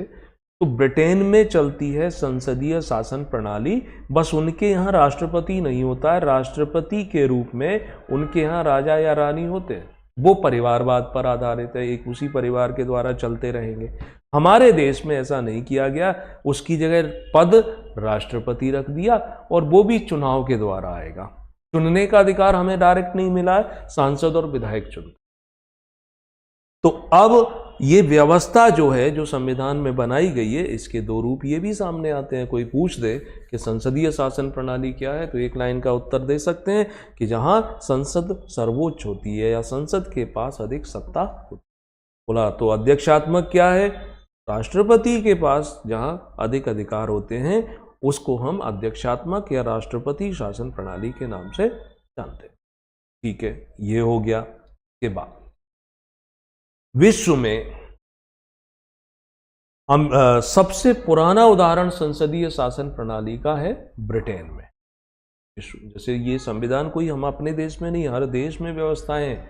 तो ब्रिटेन में चलती है संसदीय शासन प्रणाली। बस उनके यहाँ राष्ट्रपति नहीं होता है, राष्ट्रपति के रूप में उनके यहाँ राजा या रानी होते हैं। वो परिवारवाद पर आधारित है, एक उसी परिवार के द्वारा चलते रहेंगे। हमारे देश में ऐसा नहीं किया गया, उसकी जगह पद राष्ट्रपति रख दिया, और वो भी चुनाव के द्वारा आएगा। चुनने का अधिकार हमें डायरेक्ट नहीं मिला है, सांसद और विधायक चुनते। तो अब ये व्यवस्था जो है, जो संविधान में बनाई गई है, इसके दो रूप ये भी सामने आते हैं। कोई पूछ दे कि संसदीय शासन प्रणाली क्या है, तो एक लाइन का उत्तर दे सकते हैं कि जहां संसद सर्वोच्च होती है या संसद के पास अधिक सत्ता होती है। बोला तो अध्यक्षात्मक क्या है? राष्ट्रपति के पास जहां अधिक अधिकार होते हैं उसको हम अध्यक्षात्मक या राष्ट्रपति शासन प्रणाली के नाम से जानते हैं। ठीक है, ये हो गया। के बाद विश्व में हम सबसे पुराना उदाहरण संसदीय शासन प्रणाली का है ब्रिटेन में। जैसे ये संविधान कोई हम अपने देश में नहीं, हर देश में व्यवस्थाएं।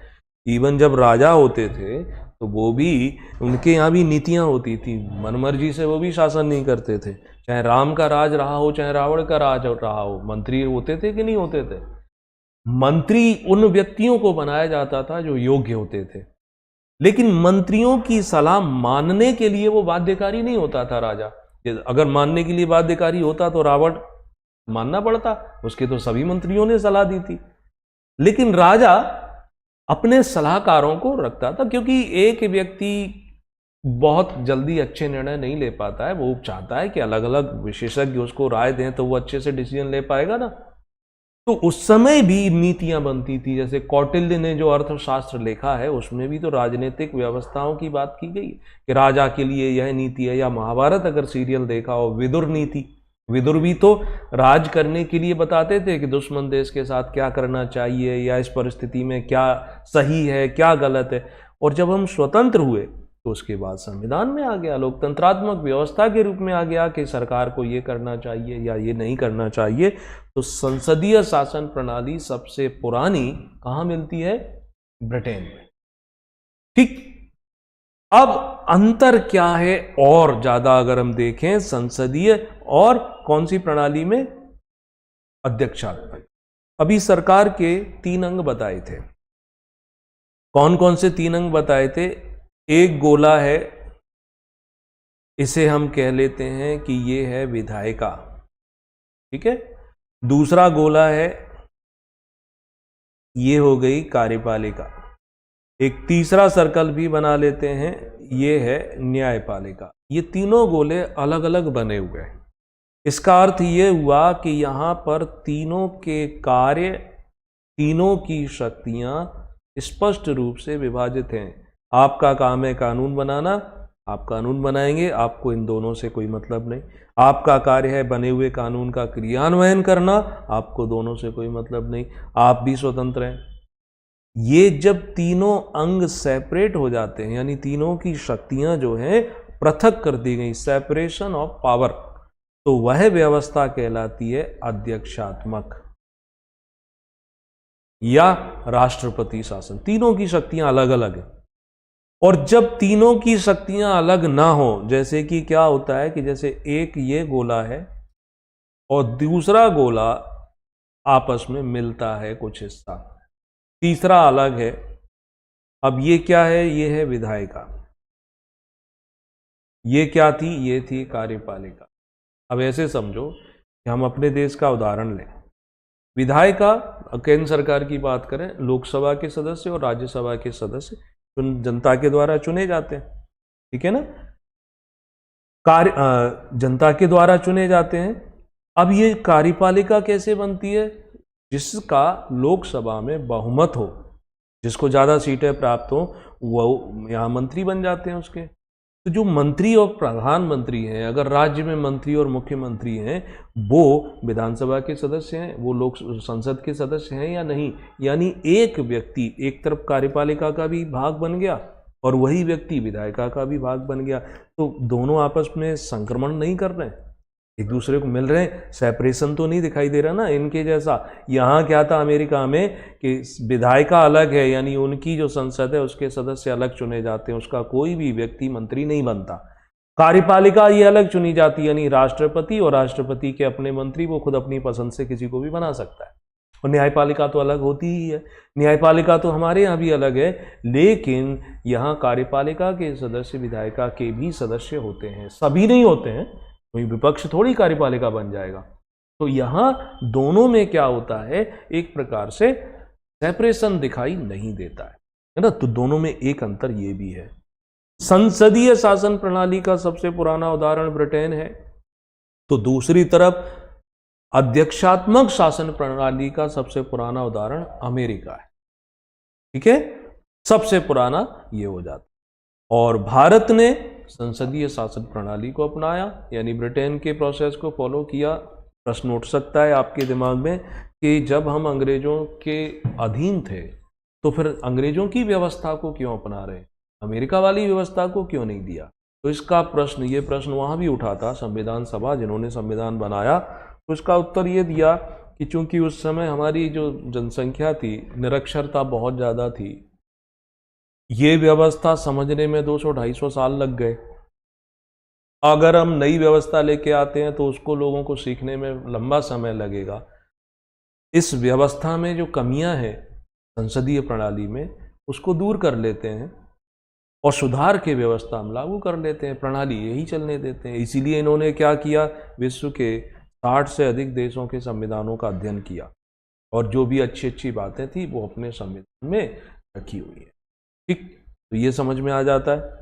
इवन जब राजा होते थे तो वो भी, उनके यहाँ भी नीतियां होती थी, मनमर्जी से वो भी शासन नहीं करते थे। चाहे राम का राज रहा हो, चाहे रावण का राज रहा हो, मंत्री होते थे कि नहीं होते थे? मंत्री उन व्यक्तियों को बनाया जाता था जो योग्य होते थे, लेकिन मंत्रियों की सलाह मानने के लिए वो बाध्यकारी नहीं होता था राजा। अगर मानने के लिए बाध्यकारी होता तो रावण मानना पड़ता, उसके तो सभी मंत्रियों ने सलाह दी थी। लेकिन राजा अपने सलाहकारों को रखता था, क्योंकि एक व्यक्ति बहुत जल्दी अच्छे निर्णय नहीं ले पाता है। वो चाहता है कि अलग अलग विशेषज्ञ उसको राय दें तो वो अच्छे से डिसीजन ले पाएगा ना। तो उस समय भी नीतियां बनती थी। जैसे कौटिल्य ने जो अर्थशास्त्र लिखा है उसमें भी तो राजनीतिक व्यवस्थाओं की बात की गई कि राजा के लिए यह नीति है। या महाभारत अगर सीरियल देखा हो, विदुर नीति, विदुर भी तो राज करने के लिए बताते थे कि दुश्मन देश के साथ क्या करना चाहिए, या इस परिस्थिति में क्या सही है क्या गलत है। और जब हम स्वतंत्र हुए तो उसके बाद संविधान में आ गया, लोकतंत्रात्मक व्यवस्था के रूप में आ गया कि सरकार को ये करना चाहिए या ये नहीं करना चाहिए। तो संसदीय शासन प्रणाली सबसे पुरानी कहां मिलती है? ब्रिटेन में। ठीक, अब अंतर क्या है और ज्यादा अगर हम देखें संसदीय और कौन सी प्रणाली में? अध्यक्षात्मक। अभी सरकार के 3 अंग बताए थे। कौन कौन से 3 अंग बताए थे? एक गोला है, इसे हम कह लेते हैं कि ये है विधायिका, ठीक है। दूसरा गोला है, ये हो गई कार्यपालिका। एक तीसरा सर्कल भी बना लेते हैं, ये है न्यायपालिका। ये तीनों गोले अलग अलग बने हुए हैं। इसका अर्थ ये हुआ कि यहां पर तीनों के कार्य, तीनों की शक्तियां स्पष्ट रूप से विभाजित हैं। आपका काम है कानून बनाना, आप कानून बनाएंगे, आपको इन दोनों से कोई मतलब नहीं। आपका कार्य है बने हुए कानून का क्रियान्वयन करना, आपको दोनों से कोई मतलब नहीं, आप भी स्वतंत्र हैं। ये जब तीनों अंग सेपरेट हो जाते हैं, यानी तीनों की शक्तियां जो हैं पृथक कर दी गई, सेपरेशन ऑफ पावर, तो वह व्यवस्था कहलाती है अध्यक्षात्मक या राष्ट्रपति शासन। तीनों की शक्तियां अलग अलग है। और जब तीनों की शक्तियां अलग ना हो, जैसे कि क्या होता है कि जैसे एक ये गोला है और दूसरा गोला आपस में मिलता है कुछ हिस्सा, तीसरा अलग है। अब ये क्या है? ये है विधायिका। ये क्या थी? ये थी कार्यपालिका। अब ऐसे समझो कि हम अपने देश का उदाहरण लें। विधायिका केंद्र सरकार की बात करें, लोकसभा के सदस्य और राज्यसभा के सदस्य जनता के द्वारा चुने जाते हैं, ठीक है ना? जनता के द्वारा चुने जाते हैं। अब ये कार्यपालिका कैसे बनती है? जिसका लोकसभा में बहुमत हो, जिसको ज्यादा सीटें प्राप्त हो, वो यहाँ मंत्री बन जाते हैं उसके। तो जो मंत्री और प्रधानमंत्री हैं, अगर राज्य में मंत्री और मुख्यमंत्री हैं, वो विधानसभा के सदस्य हैं, वो लोक संसद के सदस्य हैं या नहीं? यानी एक व्यक्ति एक तरफ कार्यपालिका का भी भाग बन गया और वही व्यक्ति विधायिका का भी भाग बन गया। तो दोनों आपस में संक्रमण नहीं कर रहे हैं, एक दूसरे को मिल रहे हैं, सेपरेशन तो नहीं दिखाई दे रहा ना इनके जैसा। यहाँ क्या था अमेरिका में कि विधायिका अलग है, यानी उनकी जो संसद है उसके सदस्य अलग चुने जाते हैं, उसका कोई भी व्यक्ति मंत्री नहीं बनता। कार्यपालिका ये अलग चुनी जाती है, यानी राष्ट्रपति और राष्ट्रपति के अपने मंत्री, वो खुद अपनी पसंद से किसी को भी बना सकता है। और न्यायपालिका तो अलग होती ही है। न्यायपालिका तो हमारे यहाँ भी अलग है, लेकिन यहाँ कार्यपालिका के सदस्य विधायिका के भी सदस्य होते हैं, सभी नहीं होते हैं, कोई विपक्ष थोड़ी कार्यपालिका बन जाएगा। तो यहां दोनों में क्या होता है, एक प्रकार से सेपरेशन दिखाई नहीं देता है ना? तो दोनों में एक अंतर ये भी है। संसदीय शासन प्रणाली का सबसे पुराना उदाहरण ब्रिटेन है, तो दूसरी तरफ अध्यक्षात्मक शासन प्रणाली का सबसे पुराना उदाहरण अमेरिका है, ठीक है? सबसे पुराना ये हो जाता। और भारत ने संसदीय शासन प्रणाली को अपनाया, यानी ब्रिटेन के प्रोसेस को फॉलो किया। प्रश्न उठ सकता है आपके दिमाग में कि जब हम अंग्रेजों के अधीन थे तो फिर अंग्रेजों की व्यवस्था को क्यों अपना रहे, अमेरिका वाली व्यवस्था को क्यों नहीं दिया? तो इसका प्रश्न, ये प्रश्न वहाँ भी उठा था संविधान सभा, जिन्होंने संविधान बनाया, तो इसका उत्तर ये दिया कि चूंकि उस समय हमारी जो जनसंख्या थी, निरक्षरता बहुत ज़्यादा थी, ये व्यवस्था समझने में 200-250 साल लग गए। अगर हम नई व्यवस्था लेके आते हैं तो उसको लोगों को सीखने में लंबा समय लगेगा। इस व्यवस्था में जो कमियां हैं संसदीय प्रणाली में, उसको दूर कर लेते हैं और सुधार के व्यवस्था हम लागू कर लेते हैं, प्रणाली यही चलने देते हैं। इसीलिए इन्होंने क्या किया, विश्व के 60 से अधिक देशों के संविधानों का अध्ययन किया और जो भी अच्छी अच्छी बातें थी वो अपने संविधान में रखी हुई है, ठीक? तो ये समझ में आ जाता है।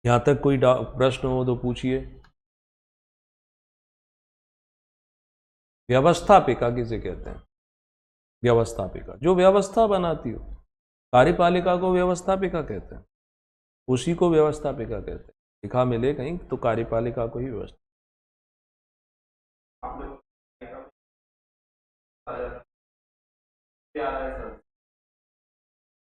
यहां तक कोई प्रश्न हो तो पूछिए। व्यवस्थापिका किसे कहते हैं? व्यवस्थापिका जो व्यवस्था बनाती हो, कार्यपालिका को व्यवस्थापिका कहते हैं, उसी को व्यवस्थापिका कहते हैं। लिखा मिले कहीं तो कार्यपालिका को ही व्यवस्था।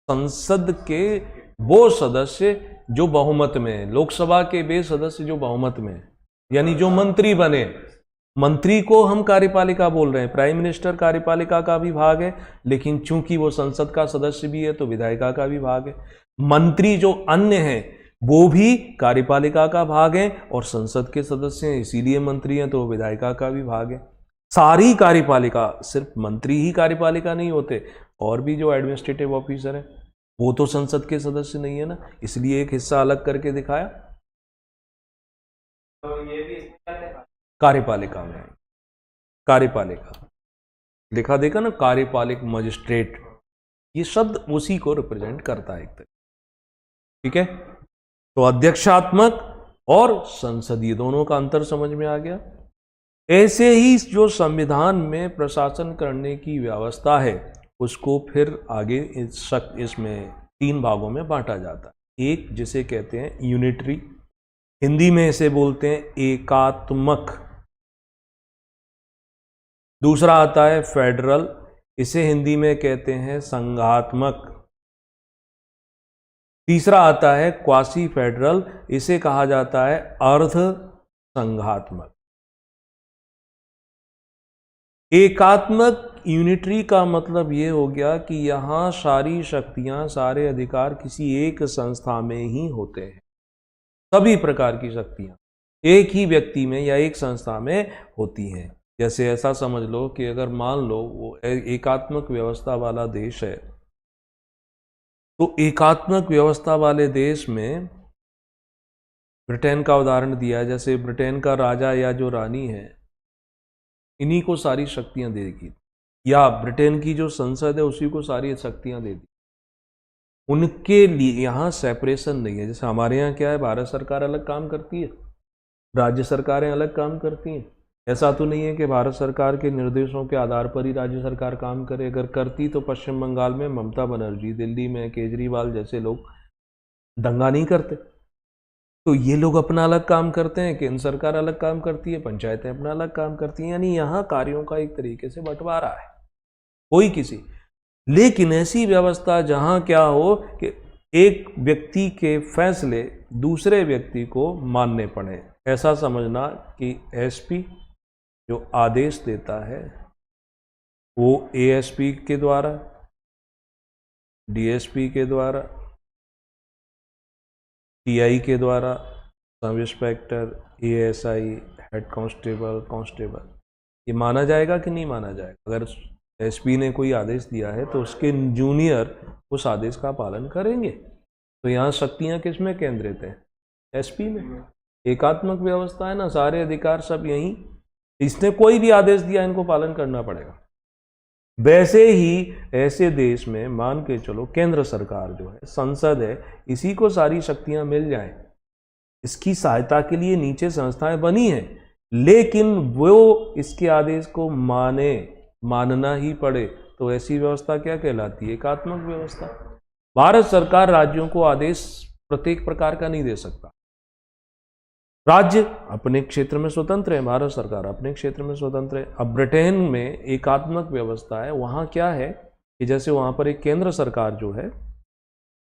संसद के वो सदस्य जो बहुमत में है, लोकसभा के वे सदस्य जो बहुमत में है, यानी जो मंत्री बने, मंत्री को हम कार्यपालिका बोल रहे हैं। प्राइम मिनिस्टर कार्यपालिका का भी भाग है, लेकिन चूंकि वो संसद का सदस्य भी है तो विधायिका का भी भाग है। मंत्री जो अन्य हैं वो भी कार्यपालिका का भाग है और संसद के सदस्य हैं, इसीलिए मंत्री हैं, तो विधायिका का भी भाग है। सारी कार्यपालिका, सिर्फ मंत्री ही कार्यपालिका नहीं होते, और भी जो एडमिनिस्ट्रेटिव ऑफिसर है वो तो संसद के सदस्य नहीं है ना, इसलिए एक हिस्सा अलग करके दिखाया। तो ये भी कार्यपालिका में, कार्यपालिका लिखा देखा ना, कार्यपालिक मजिस्ट्रेट, ये शब्द उसी को रिप्रेजेंट करता है एक तरह, ठीक है? तो अध्यक्षात्मक और संसदीय दोनों का अंतर समझ में आ गया। ऐसे ही जो संविधान में प्रशासन करने की व्यवस्था है उसको फिर आगे इसमें 3 भागों में बांटा जाता है। एक जिसे कहते हैं यूनिटरी, हिंदी में इसे बोलते हैं एकात्मक। दूसरा आता है फेडरल, इसे हिंदी में कहते हैं संघात्मक। तीसरा आता है क्वासी फेडरल, इसे कहा जाता है अर्ध संघात्मक। एकात्मक यूनिटरी का मतलब ये हो गया कि यहाँ सारी शक्तियाँ, सारे अधिकार किसी एक संस्था में ही होते हैं। सभी प्रकार की शक्तियाँ एक ही व्यक्ति में या एक संस्था में होती हैं। जैसे ऐसा समझ लो कि अगर मान लो वो एकात्मक व्यवस्था वाला देश है, तो एकात्मक व्यवस्था वाले देश में ब्रिटेन का उदाहरण दिया, जैसे ब्रिटेन का राजा या जो रानी है, इन्हीं को सारी शक्तियां दे दी, या ब्रिटेन की जो संसद है उसी को सारी शक्तियां दे दी। उनके लिए यहाँ सेपरेशन नहीं है। जैसे हमारे यहाँ क्या है, भारत सरकार अलग काम करती है, राज्य सरकारें अलग काम करती हैं। ऐसा तो नहीं है कि भारत सरकार के निर्देशों के आधार पर ही राज्य सरकार काम करे। अगर करती तो पश्चिम बंगाल में ममता बनर्जी, दिल्ली में केजरीवाल जैसे लोग दंगा नहीं करते। तो ये लोग अपना अलग काम करते हैं, केंद्र सरकार अलग काम करती है, पंचायतें अपना अलग काम करती हैं। यानी यहाँ कार्यों का एक तरीके से बंटवारा है, कोई किसी। लेकिन ऐसी व्यवस्था जहां क्या हो कि एक व्यक्ति के फैसले दूसरे व्यक्ति को मानने पड़े। ऐसा समझना कि एसपी जो आदेश देता है वो एएसपी के द्वारा, डीएसपी के द्वारा, टीआई के द्वारा, sub inspector, ASI, head constable, constable, ये माना जाएगा कि नहीं माना जाएगा? अगर एसपी ने कोई आदेश दिया है तो उसके जूनियर उस आदेश का पालन करेंगे। तो यहाँ शक्तियाँ किस में केंद्रित हैं? एसपी में। एकात्मक व्यवस्था है ना, सारे अधिकार सब यहीं, इसने कोई भी आदेश दिया इनको पालन करना पड़ेगा। वैसे ही ऐसे देश में मान के चलो केंद्र सरकार जो है, संसद है, इसी को सारी शक्तियां मिल जाएं, इसकी सहायता के लिए नीचे संस्थाएं बनी हैं, लेकिन वो इसके आदेश को मानना ही पड़े। तो ऐसी व्यवस्था क्या कहलाती है? एकात्मक व्यवस्था। भारत सरकार राज्यों को आदेश प्रत्येक प्रकार का नहीं दे सकता। राज्य अपने क्षेत्र में स्वतंत्र है, भारत सरकार अपने क्षेत्र में स्वतंत्र है। अब ब्रिटेन में एकात्मक व्यवस्था है, वहां क्या है कि जैसे वहां पर एक केंद्र सरकार जो है,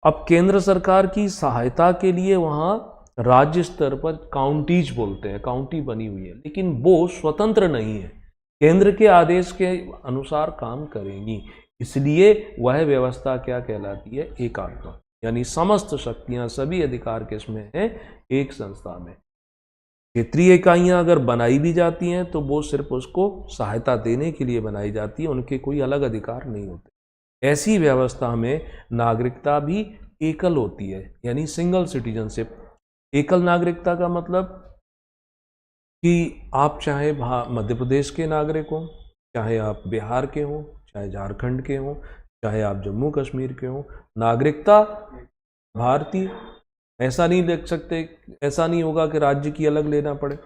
अब केंद्र सरकार की सहायता के लिए वहां राज्य स्तर पर काउंटीज बोलते हैं, काउंटी बनी हुई है, लेकिन वो स्वतंत्र नहीं है, केंद्र के आदेश के अनुसार काम करेंगी। इसलिए वह व्यवस्था क्या कहलाती है? एकात्मक। यानी समस्त शक्तियां, सभी अधिकार किसमें है? एक संस्था में। क्षेत्रीय इकाइयां अगर बनाई भी जाती हैं तो वो सिर्फ उसको सहायता देने के लिए बनाई जाती है, उनके कोई अलग अधिकार नहीं होते। ऐसी व्यवस्था में नागरिकता भी एकल होती है, यानी सिंगल सिटीजनशिप। एकल नागरिकता का मतलब कि आप चाहे मध्य प्रदेश के नागरिक हो, चाहे आप बिहार के हो, चाहे झारखंड के हो, चाहे आप जम्मू कश्मीर के हो, नागरिकता भारतीय। ऐसा नहीं देख सकते, ऐसा नहीं होगा कि राज्य की अलग लेना पड़े।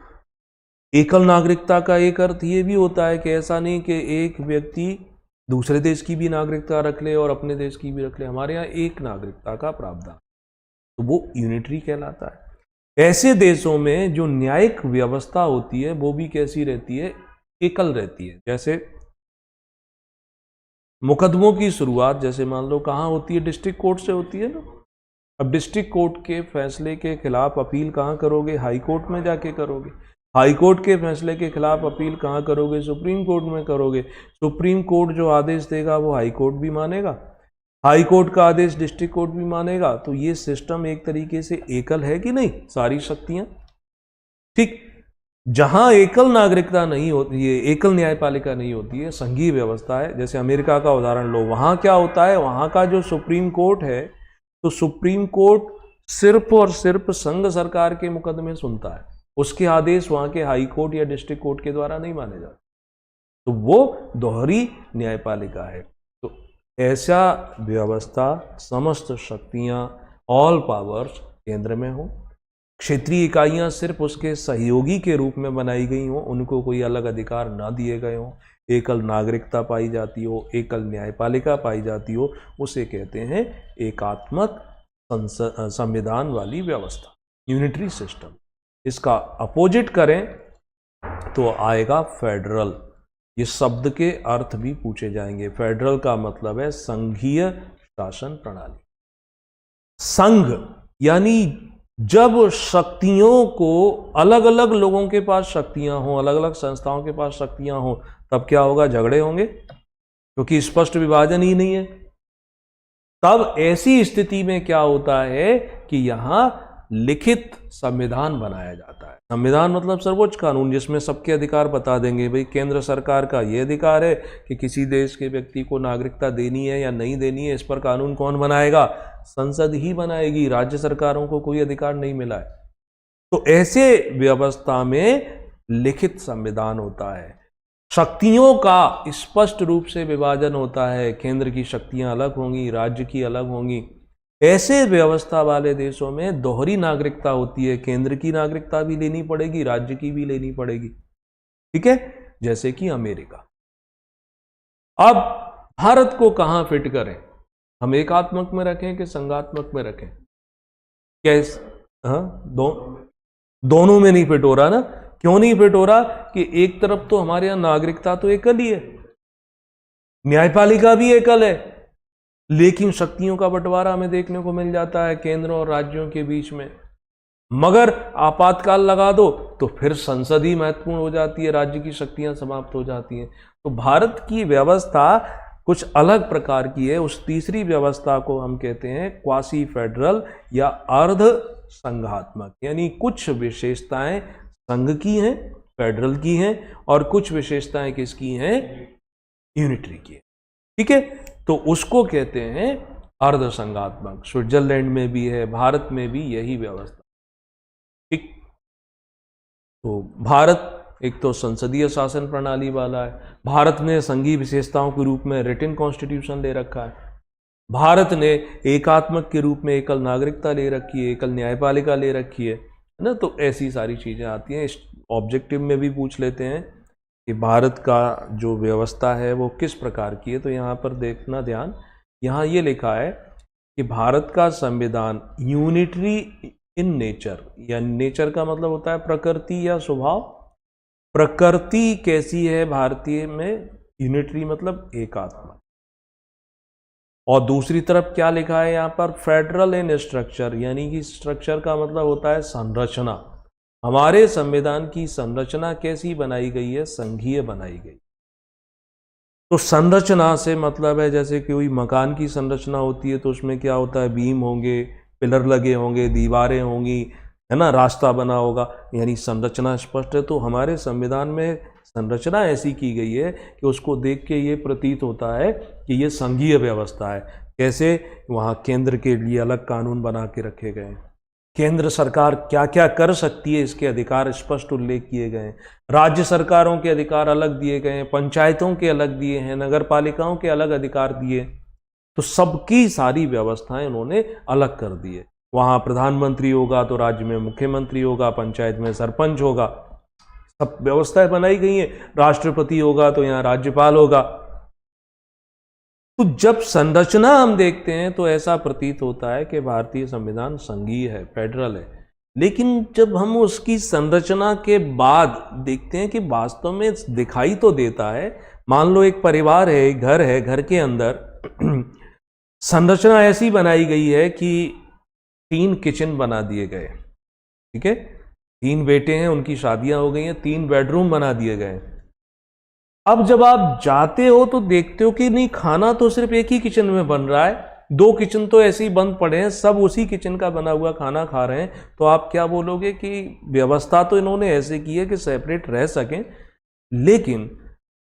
एकल नागरिकता का एक अर्थ ये भी होता है कि ऐसा नहीं कि एक व्यक्ति दूसरे देश की भी नागरिकता रख ले और अपने देश की भी रख ले। हमारे यहाँ एक नागरिकता का प्रावधान, तो वो यूनिटरी कहलाता है। ऐसे देशों में जो न्यायिक व्यवस्था होती है वो भी कैसी रहती है? एकल रहती है। जैसे मुकदमों की शुरुआत जैसे मान लो कहाँ होती है? डिस्ट्रिक्ट कोर्ट से होती है ना। अब डिस्ट्रिक्ट कोर्ट के फैसले के खिलाफ अपील कहाँ करोगे? हाई कोर्ट में जाके करोगे। हाई कोर्ट के फैसले के खिलाफ अपील कहाँ करोगे? सुप्रीम कोर्ट में करोगे। सुप्रीम कोर्ट जो आदेश देगा वो हाई कोर्ट भी मानेगा, हाई कोर्ट का आदेश डिस्ट्रिक्ट कोर्ट भी मानेगा। तो ये सिस्टम एक तरीके से एकल है कि नहीं? सारी शक्तियां ठीक। जहां एकल नागरिकता नहीं होती है, एकल न्यायपालिका नहीं होती है, संघीय व्यवस्था है। जैसे अमेरिका का उदाहरण लो, वहां क्या होता है? वहां का जो सुप्रीम कोर्ट है, तो सुप्रीम कोर्ट सिर्फ और सिर्फ संघ सरकार के मुकदमे सुनता है, उसके आदेश वहां के हाई कोर्ट या डिस्ट्रिक्ट कोर्ट के द्वारा नहीं माने जाते। तो वो दोहरी न्यायपालिका है। तो ऐसा व्यवस्था, समस्त शक्तियां, ऑल पावर्स केंद्र में हो, क्षेत्रीय इकाइयां सिर्फ उसके सहयोगी के रूप में बनाई गई हो, उनको कोई अलग अधिकार ना दिए गए हो, एकल नागरिकता पाई जाती हो, एकल न्यायपालिका पाई जाती हो, उसे कहते हैं एकात्मक संविधान वाली व्यवस्था, यूनिटरी सिस्टम। इसका अपोजिट करें तो आएगा फेडरल। ये शब्द के अर्थ भी पूछे जाएंगे। फेडरल का मतलब है संघीय शासन प्रणाली। संघ यानी जब शक्तियों को, अलग अलग लोगों के पास शक्तियां हों, अलग अलग संस्थाओं के पास शक्तियां हों, तब क्या होगा? झगड़े होंगे। क्योंकि स्पष्ट विभाजन ही नहीं है। तब ऐसी स्थिति में क्या होता है कि यहां लिखित संविधान बनाया जाता है। संविधान मतलब सर्वोच्च कानून, जिसमें सबके अधिकार बता देंगे। भाई केंद्र सरकार का यह अधिकार है कि किसी देश के व्यक्ति को नागरिकता देनी है या नहीं देनी है, इस पर कानून कौन बनाएगा? संसद ही बनाएगी। राज्य सरकारों को कोई अधिकार नहीं मिला है। तो ऐसे व्यवस्था में लिखित संविधान होता है। शक्तियों का स्पष्ट रूप से विभाजन होता है। केंद्र की शक्तियां अलग होंगी, राज्य की अलग होंगी। ऐसे व्यवस्था वाले देशों में दोहरी नागरिकता होती है। केंद्र की नागरिकता भी लेनी पड़ेगी, राज्य की भी लेनी पड़ेगी। ठीक है, जैसे कि अमेरिका। अब भारत को कहां फिट करें? हम एकात्मक में रखें कि संघात्मक में रखें? कैसे? दोनों में नहीं फिट हो रहा ना। क्यों नहीं फिट हो रहा? कि एक तरफ तो हमारे यहां नागरिकता तो एकल ही है, न्यायपालिका भी एकल है, लेकिन शक्तियों का बंटवारा हमें देखने को मिल जाता है केंद्र और राज्यों के बीच में। मगर आपातकाल लगा दो तो फिर संसद ही महत्वपूर्ण हो जाती है, राज्य की शक्तियां समाप्त हो जाती हैं। तो भारत की व्यवस्था कुछ अलग प्रकार की है। उस तीसरी व्यवस्था को हम कहते हैं क्वासी फेडरल या अर्ध संघात्मक, यानी कुछ विशेषताएं संघ की हैं, फेडरल की हैं, और कुछ विशेषताएं किसकी हैं? यूनिटरी की है। ठीक है, तो उसको कहते हैं अर्ध संघात्मक। स्विट्जरलैंड में भी है, भारत में भी यही व्यवस्था। ठीक, तो भारत एक तो संसदीय शासन प्रणाली वाला है। भारत ने संघीय विशेषताओं के रूप में रिटन कॉन्स्टिट्यूशन ले रखा है। भारत ने एकात्मक के रूप में एकल नागरिकता ले रखी है, एकल न्यायपालिका ले रखी है ना। तो ऐसी सारी चीजें आती हैं। इस ऑब्जेक्टिव में भी पूछ लेते हैं कि भारत का जो व्यवस्था है वो किस प्रकार की है। तो यहाँ पर देखना ध्यान, यहाँ ये लिखा है कि भारत का संविधान यूनिटरी इन नेचर, या नेचर का मतलब होता है प्रकृति या स्वभाव। प्रकृति कैसी है भारतीय में? यूनिटरी मतलब एकात्मक। और दूसरी तरफ क्या लिखा है यहाँ पर? फेडरल इन स्ट्रक्चर, यानी कि स्ट्रक्चर का मतलब होता है संरचना। हमारे संविधान की संरचना कैसी बनाई गई है? संघीय बनाई गई। तो संरचना से मतलब है जैसे कि कोई मकान की संरचना होती है तो उसमें क्या होता है? बीम होंगे, पिलर लगे होंगे, दीवारें होंगी, है ना, रास्ता बना होगा, यानी संरचना स्पष्ट है। तो हमारे संविधान में संरचना ऐसी की गई है कि उसको देख के ये प्रतीत होता है कि ये संघीय व्यवस्था है। कैसे? वहाँ केंद्र के लिए अलग कानून बना के रखे गए हैं। केंद्र सरकार क्या क्या कर सकती है, इसके अधिकार स्पष्ट उल्लेख किए गए हैं। राज्य सरकारों के अधिकार अलग दिए गए हैं, पंचायतों के अलग दिए हैं, नगर पालिकाओं के अलग अधिकार दिए। तो सबकी सारी व्यवस्थाएं उन्होंने अलग कर दी है। वहाँ प्रधानमंत्री होगा तो राज्य में मुख्यमंत्री होगा, पंचायत में सरपंच होगा, सब व्यवस्थाएं बनाई गई हैं। राष्ट्रपति होगा तो यहाँ राज्यपाल होगा। तो जब संरचना हम देखते हैं तो ऐसा प्रतीत होता है कि भारतीय संविधान संघीय है, फेडरल है। लेकिन जब हम उसकी संरचना के बाद देखते हैं कि वास्तव में दिखाई तो देता है। मान लो एक परिवार है, एक घर है, घर के अंदर संरचना ऐसी बनाई गई है कि 3 किचन बना दिए गए। ठीक है, 3 बेटे हैं, उनकी शादियां हो गई हैं, 3 बेडरूम बना दिए गए। अब जब आप जाते हो तो देखते हो कि नहीं, खाना तो सिर्फ एक ही किचन में बन रहा है, 2 किचन तो ऐसे ही बंद पड़े हैं, सब उसी किचन का बना हुआ खाना खा रहे हैं। तो आप क्या बोलोगे कि व्यवस्था तो इन्होंने ऐसे की है कि सेपरेट रह सकें, लेकिन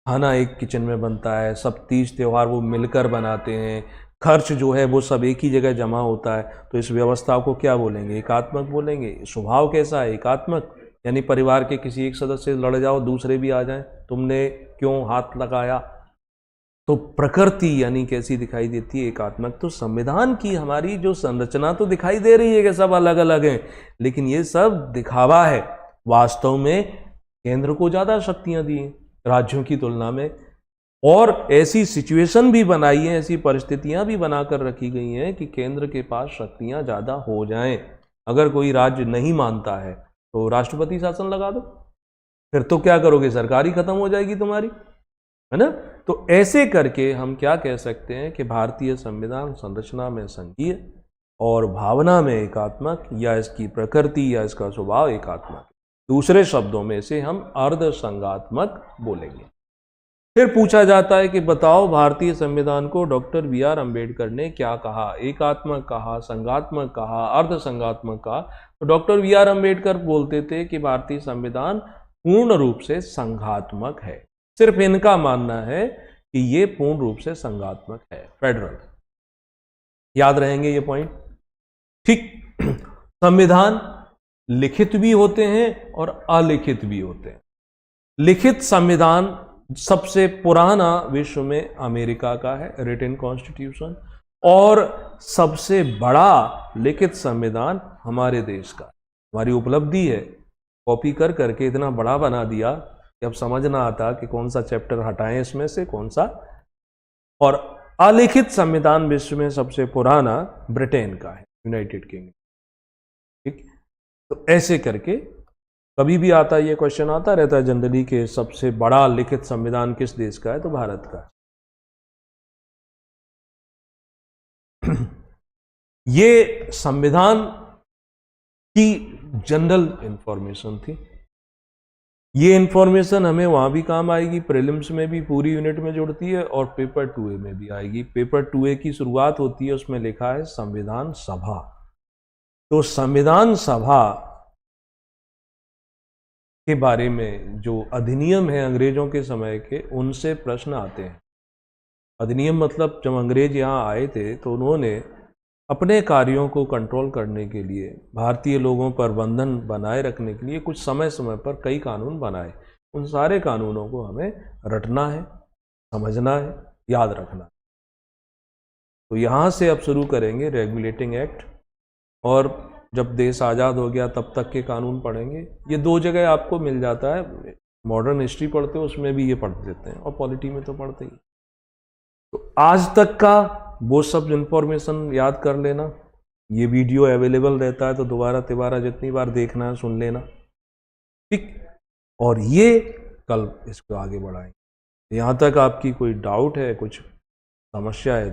खाना एक किचन में बनता है, सब तीज त्योहार वो मिलकर बनाते हैं, खर्च जो है वो सब एक ही जगह जमा होता है। तो इस व्यवस्था को क्या बोलेंगे? एकात्मक बोलेंगे। स्वभाव कैसा है? एकात्मक, यानी परिवार के किसी एक सदस्य से लड़ जाओ, दूसरे भी आ जाएं, तुमने क्यों हाथ लगाया? तो प्रकृति यानी कैसी दिखाई देती है? एकात्मक। तो संविधान की हमारी जो संरचना तो दिखाई दे रही है कि सब अलग अलग हैं, लेकिन ये सब दिखावा है। वास्तव में केंद्र को ज्यादा शक्तियां दी हैं राज्यों की तुलना में, और ऐसी सिचुएशन भी बनाई है, ऐसी परिस्थितियां भी बनाकर रखी गई हैं कि केंद्र के पास शक्तियां ज्यादा हो जाएं। अगर कोई राज्य नहीं मानता है तो राष्ट्रपति शासन लगा दो, फिर तो क्या करोगे? सरकार ही खत्म हो जाएगी तुम्हारी, है ना। तो ऐसे करके हम क्या कह सकते हैं कि भारतीय संविधान संरचना में संघीय और भावना में एकात्मक, या इसकी प्रकृति या इसका स्वभाव एकात्मक। दूसरे शब्दों में से हम अर्ध संघात्मक बोलेंगे। फिर पूछा जाता है कि बताओ भारतीय संविधान को डॉक्टर बी आर अम्बेडकर ने क्या कहा, एकात्मक कहा, संघात्मक कहा, अर्धसंघात्मक कहा। तो डॉक्टर बी आर अम्बेडकर बोलते थे कि भारतीय संविधान पूर्ण रूप से संघात्मक है। सिर्फ इनका मानना है कि ये पूर्ण रूप से संघात्मक है, फेडरल। याद रहेंगे ये पॉइंट, ठीक। संविधान लिखित भी होते हैं और अलिखित भी होते हैं। लिखित संविधान सबसे पुराना विश्व में अमेरिका का है, रिटन कॉन्स्टिट्यूशन, और सबसे बड़ा लिखित संविधान हमारे देश का। हमारी उपलब्धि है, कॉपी कर करके इतना बड़ा बना दिया कि अब समझ ना आता कि कौन सा चैप्टर हटाएं इसमें से कौन सा। और अलिखित संविधान विश्व में सबसे पुराना ब्रिटेन का है, यूनाइटेड किंगडम, ठीक। तो ऐसे करके कभी भी आता ये क्वेश्चन आता रहता है जनरली कि सबसे बड़ा लिखित संविधान किस देश का है, तो भारत का। ये संविधान की जनरल इंफॉर्मेशन थी। ये इंफॉर्मेशन हमें वहां भी काम आएगी, प्रीलिम्स में भी पूरी यूनिट में जुड़ती है, और पेपर 2A में भी आएगी। पेपर 2A की शुरुआत होती है, उसमें लिखा है संविधान सभा। तो संविधान सभा के बारे में जो अधिनियम है अंग्रेजों के समय के, उनसे प्रश्न आते हैं। अधिनियम मतलब जब अंग्रेज यहाँ आए थे तो उन्होंने अपने कार्यों को कंट्रोल करने के लिए, भारतीय लोगों पर बंधन बनाए रखने के लिए कुछ समय समय पर कई कानून बनाए। उन सारे कानूनों को हमें रटना है, समझना है, याद रखना है। तो यहाँ से अब शुरू करेंगे रेगुलेटिंग एक्ट, और जब देश आज़ाद हो गया तब तक के कानून पढ़ेंगे। ये 2 जगह आपको मिल जाता है, मॉडर्न हिस्ट्री पढ़ते हो उसमें भी ये पढ़ देते हैं, और पॉलिटी में तो पढ़ते ही। तो आज तक का वो सब इंफॉर्मेशन याद कर लेना। ये वीडियो अवेलेबल रहता है तो दोबारा तिबारा जितनी बार देखना है सुन लेना, ठीक। और ये कल इसको आगे बढ़ाएंगे। यहाँ तक आपकी कोई डाउट है, कुछ समस्या है?